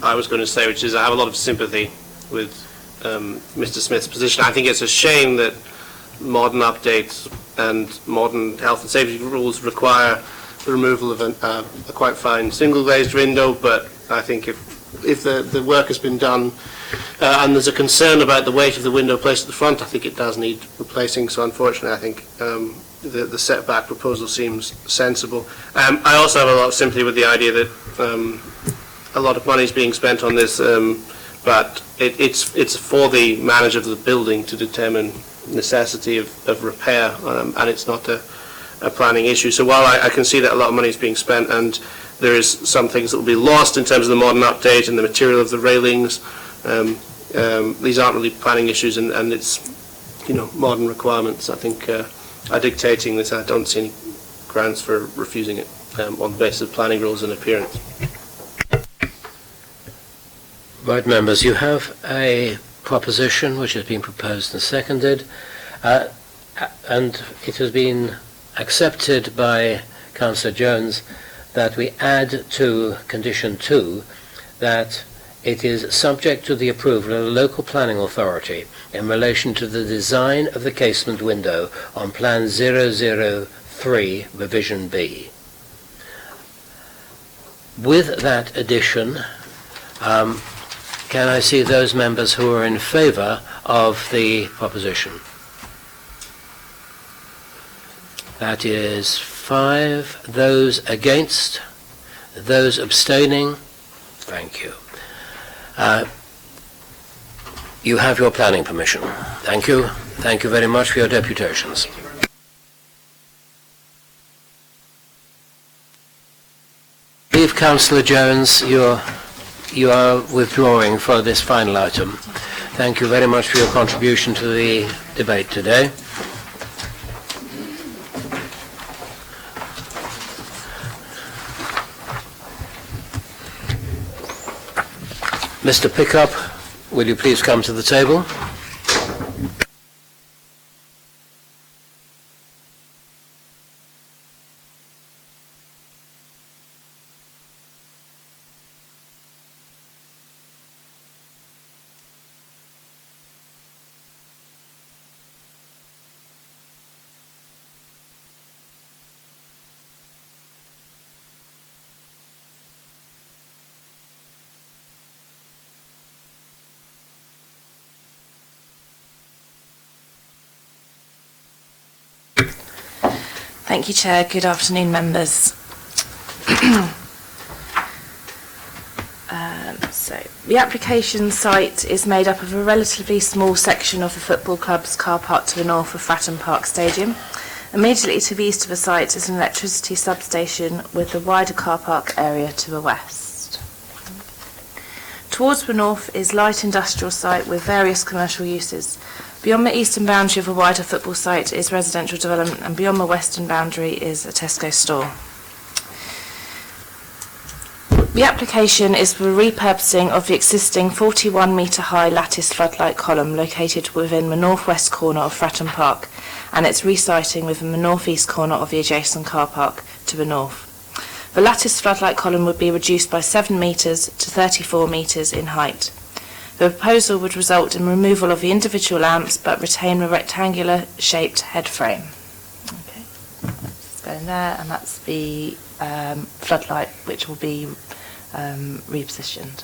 I was going to say, which is I have a lot of sympathy with Mr. Smith's position. I think it's a shame that modern updates and modern health and safety rules require the removal of a quite fine single glazed window, but I think if the work has been done and there's a concern about the weight of the window placed at the front, I think it does need replacing. So unfortunately, I think the setback proposal seems sensible. I also have a lot of sympathy with the idea that a lot of money is being spent on this, but it's for the manager of the building to determine necessity of repair, and it's not a planning issue. So while I can see that a lot of money is being spent and there is some things that will be lost in terms of the modern update and the material of the railings, these aren't really planning issues, and it's modern requirements I think are dictating this. I don't see any grounds for refusing it on the basis of planning rules and appearance. Right, members, you have a proposition which has been proposed and seconded, and it has been accepted by Councillor Jones that we add to condition 2 that it is subject to the approval of the local planning authority in relation to the design of the casement window on plan 003 revision B. With that addition, can I see those members who are in favour of the proposition? That is 5. Those against? Those abstaining? Thank you. You have your planning permission. Thank you. Thank you very much for your deputations. I believe, Councillor Jones, you are withdrawing for this final item. Thank you very much for your contribution to the debate today. Mr. Pickup, will you please come to the table? Thank you, Chair. Good afternoon, members. So, the application site is made up of a relatively small section of the football club's car park to the north of Fratton Park Stadium. Immediately to the east of the site is an electricity substation with the wider car park area to the west. Towards the north is light industrial site with various commercial uses. Beyond the eastern boundary of the wider football site is residential development, and beyond the western boundary is a Tesco store. The application is for repurposing of the existing 41-metre high lattice floodlight column located within the northwest corner of Fratton Park, and its resiting within the northeast corner of the adjacent car park to the north. The lattice floodlight column would be reduced by 7 metres to 34 metres in height. The proposal would result in removal of the individual lamps but retain the rectangular shaped head frame. Okay, just go in there, and that's the floodlight which will be repositioned.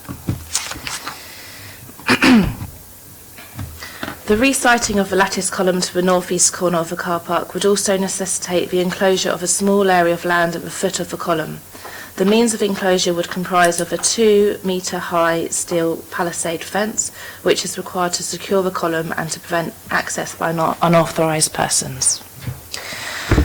The resiting of the lattice column to the northeast corner of the car park would also necessitate the enclosure of a small area of land at the foot of the column. The means of enclosure would comprise of a 2-metre high steel palisade fence, which is required to secure the column and to prevent access by unauthorised persons.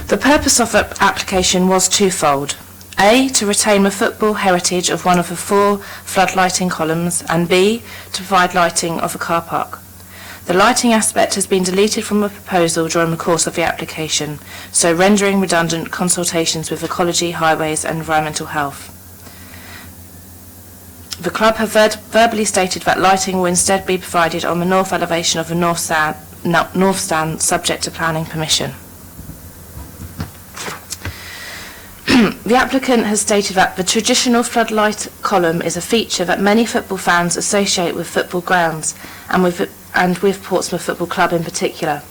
The purpose of the application was twofold. A, to retain the football heritage of one of the 4 floodlighting columns, and B, to provide lighting of the car park. The lighting aspect has been deleted from the proposal during the course of the application, so rendering redundant consultations with Ecology, Highways and Environmental Health. The club have verbally stated that lighting will instead be provided on the north elevation of the north stand subject to planning permission. The applicant has stated that the traditional floodlight column is a feature that many football fans associate with football grounds and with Portsmouth Football Club in particular.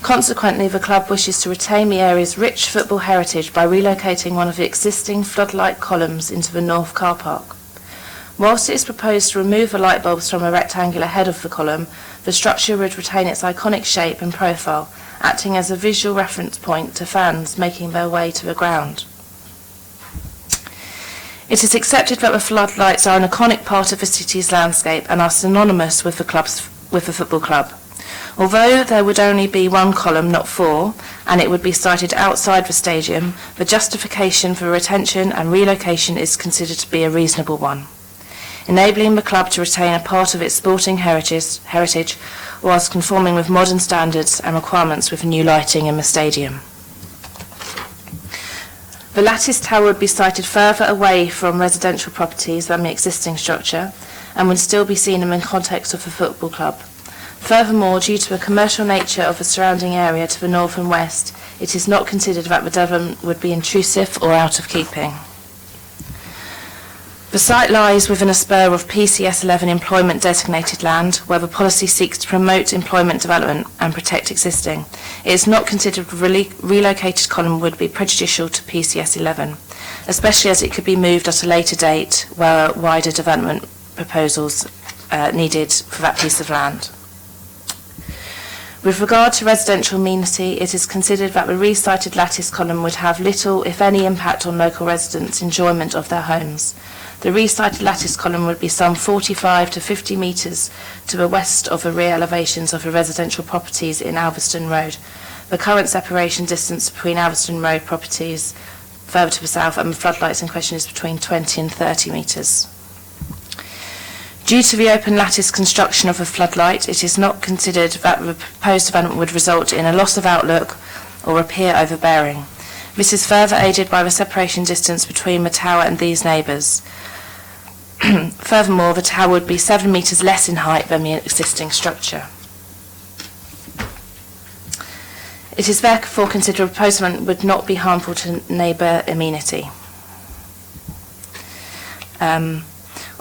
Consequently, the club wishes to retain the area's rich football heritage by relocating one of the existing floodlight columns into the north car park. Whilst it is proposed to remove the light bulbs from a rectangular head of the column, the structure would retain its iconic shape and profile, acting as a visual reference point to fans making their way to the ground. It is accepted that the floodlights are an iconic part of the city's landscape and are synonymous with the football club. Although there would only be 1 column, not 4, and it would be sited outside the stadium, the justification for retention and relocation is considered to be a reasonable one, enabling the club to retain a part of its sporting heritage whilst conforming with modern standards and requirements with new lighting in the stadium. The lattice tower would be sited further away from residential properties than the existing structure and would still be seen in the context of the football club. Furthermore, due to the commercial nature of the surrounding area to the north and west, it is not considered that the development would be intrusive or out of keeping. The site lies within a spur of PCS 11 employment designated land, where the policy seeks to promote employment development and protect existing. It is not considered the relocated column would be prejudicial to PCS 11, especially as it could be moved at a later date where wider development proposals needed for that piece of land. With regard to residential amenity, it is considered that the resited lattice column would have little, if any, impact on local residents' enjoyment of their homes. The resited lattice column would be some 45 to 50 metres to the west of the rear elevations of the residential properties in Alveston Road. The current separation distance between Alveston Road properties further to the south and the floodlights in question is between 20 and 30 metres. Due to the open lattice construction of a floodlight, it is not considered that the proposed development would result in a loss of outlook or a pier overbearing. This is further aided by the separation distance between the tower and these neighbours. Furthermore, the tower would be 7 metres less in height than the existing structure. It is therefore considered a proposed amendment would not be harmful to neighbour amenity.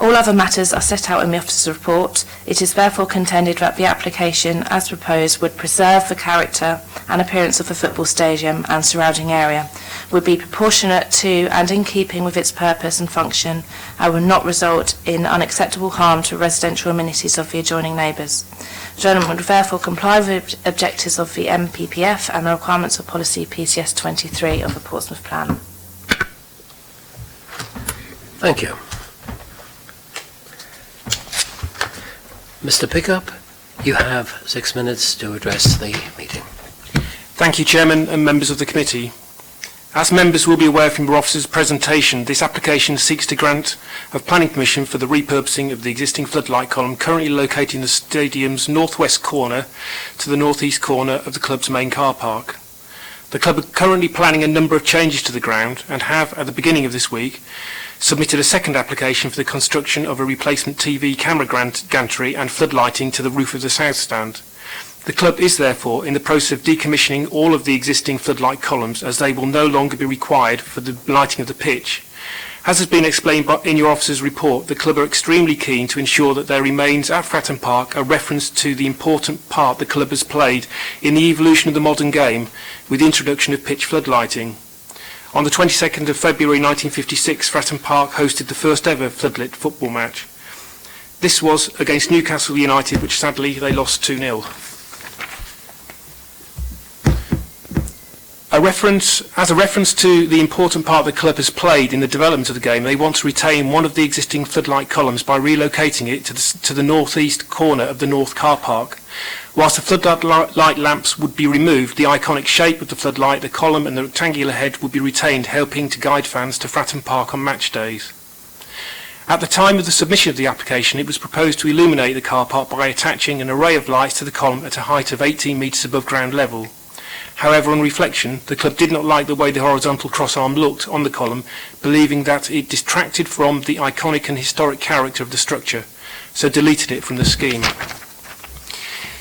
All other matters are set out in the officer's report. It is therefore contended that the application, as proposed, would preserve the character and appearance of the football stadium and surrounding area, would be proportionate to and in keeping with its purpose and function, and would not result in unacceptable harm to residential amenities of the adjoining neighbours. The development would therefore comply with the objectives of the MPPF and the requirements of policy PCS 23 of the Portsmouth Plan. Thank you. Mr. Pickup, you have 6 minutes to address the meeting. Thank you, Chairman and members of the committee. As members will be aware from your officer's presentation, this application seeks to grant of planning permission for the repurposing of the existing floodlight column currently located in the stadium's northwest corner to the northeast corner of the club's main car park. The club are currently planning a number of changes to the ground and have, at the beginning of this week, submitted a second application for the construction of a replacement TV camera gantry and floodlighting to the roof of the south stand. The club is therefore in the process of decommissioning all of the existing floodlight columns, as they will no longer be required for the lighting of the pitch. As has been explained in your officer's report, the club are extremely keen to ensure that there remains at Fratton Park a reference to the important part the club has played in the evolution of the modern game with the introduction of pitch floodlighting. On the 22nd of February 1956, Fratton Park hosted the first ever floodlit football match. This was against Newcastle United, which sadly they lost 2-0. As a reference to the important part the club has played in the development of the game, they want to retain one of the existing floodlight columns by relocating it to the northeast corner of the north car park. Whilst the floodlight lamps would be removed, the iconic shape of the floodlight, the column and the rectangular head would be retained, helping to guide fans to Fratton Park on match days. At the time of the submission of the application, it was proposed to illuminate the car park by attaching an array of lights to the column at a height of 18 metres above ground level. However, on reflection, the club did not like the way the horizontal crossarm looked on the column, believing that it distracted from the iconic and historic character of the structure, so deleted it from the scheme.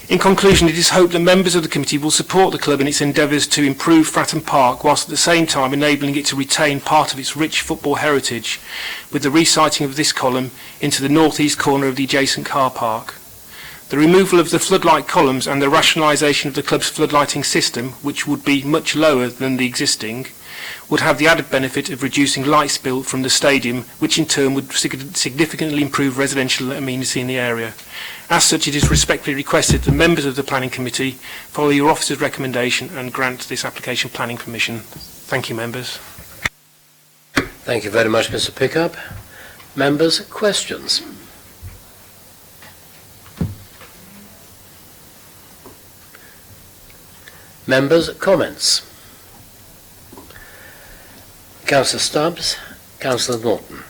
In conclusion, it is hoped that members of the committee will support the club in its endeavours to improve Fratton Park, whilst at the same time enabling it to retain part of its rich football heritage, with the resiting of this column into the northeast corner of the adjacent car park. The removal of the floodlight columns and the rationalisation of the club's floodlighting system, which would be much lower than the existing, would have the added benefit of reducing light spill from the stadium, which in turn would significantly improve residential amenity in the area. As such, it is respectfully requested that members of the Planning Committee follow your officer's recommendation and grant this application planning permission. Thank you, members. Thank you very much, Mr. Pickup. Members, questions? Members, comments? Councillor Stubbs, Councillor Norton.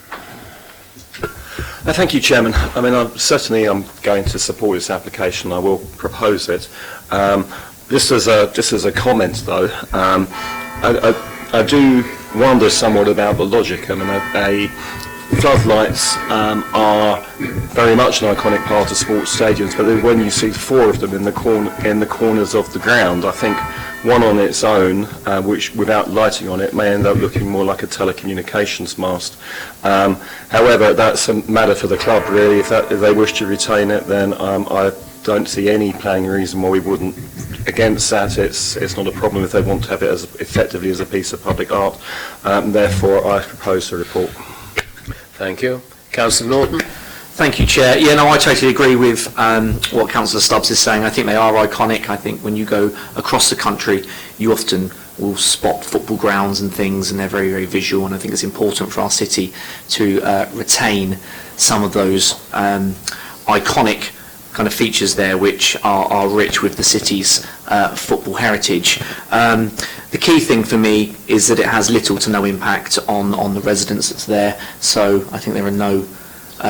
Thank you, Chairman. I mean, I'm going to support this application. I will propose it. Just as a comment, though, I do wonder somewhat about the logic. I mean, floodlights are very much an iconic part of sports stadiums, but then when you see 4 of them in the corners of the ground, I think one on its own, which without lighting on it, may end up looking more like a telecommunications mast. However, that's a matter for the club, really. If they wish to retain it, then I don't see any planning reason why we wouldn't. Against that, it's not a problem if they want to have it as effectively as a piece of public art. Therefore, I propose the report. Thank you. Councillor Norton. Thank you, Chair. Yeah, no, I totally agree with what Councillor Stubbs is saying. I think they are iconic. I think when you go across the country, you often will spot football grounds and things, and they're very, very visual, and I think it's important for our city to retain some of those iconic kind of features there, which are rich with the city's football heritage. The key thing for me is that it has little to no impact on the residents that's there, so I think there are no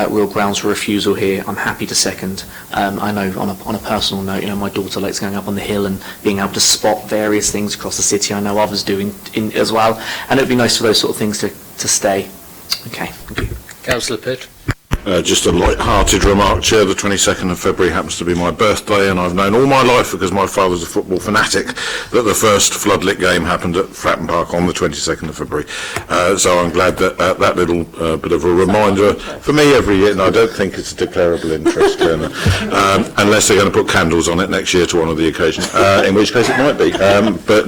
real grounds for refusal here. I'm happy to second. I know on a personal note, you know, my daughter likes going up on the hill and being able to spot various things across the city. I know others do as well, and it'd be nice for those sort of things to stay. Okay, thank you. Councillor Pitt. Just a light-hearted remark, Chair. The 22nd of February happens to be my birthday, and I've known all my life, because my father's a football fanatic, that the first floodlit game happened at Fratton Park on the 22nd of February. So I'm glad that that little bit of a reminder for me every year, and I don't think it's a declarable interest, unless they're going to put candles on it next year to honour the occasion, in which case it might be.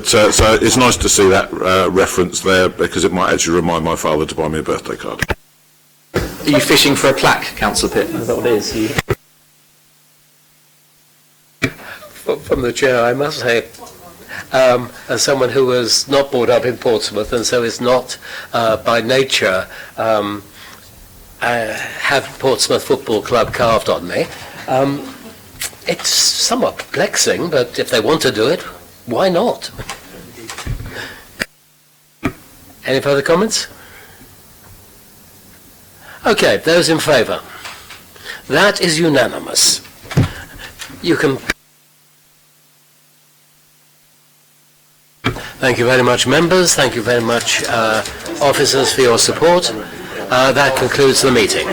So it's nice to see that reference there, because it might actually remind my father to buy me a birthday card. Are you fishing for a plaque, Councillor Pitt? Is that what it is? From the chair, I must say, as someone who was not brought up in Portsmouth and so is not by nature have Portsmouth Football Club carved on me, it's somewhat perplexing, but if they want to do it, why not? Any further comments? Okay, those in favour. That is unanimous. You can... Thank you very much, members. Thank you very much, officers, for your support. That concludes the meeting.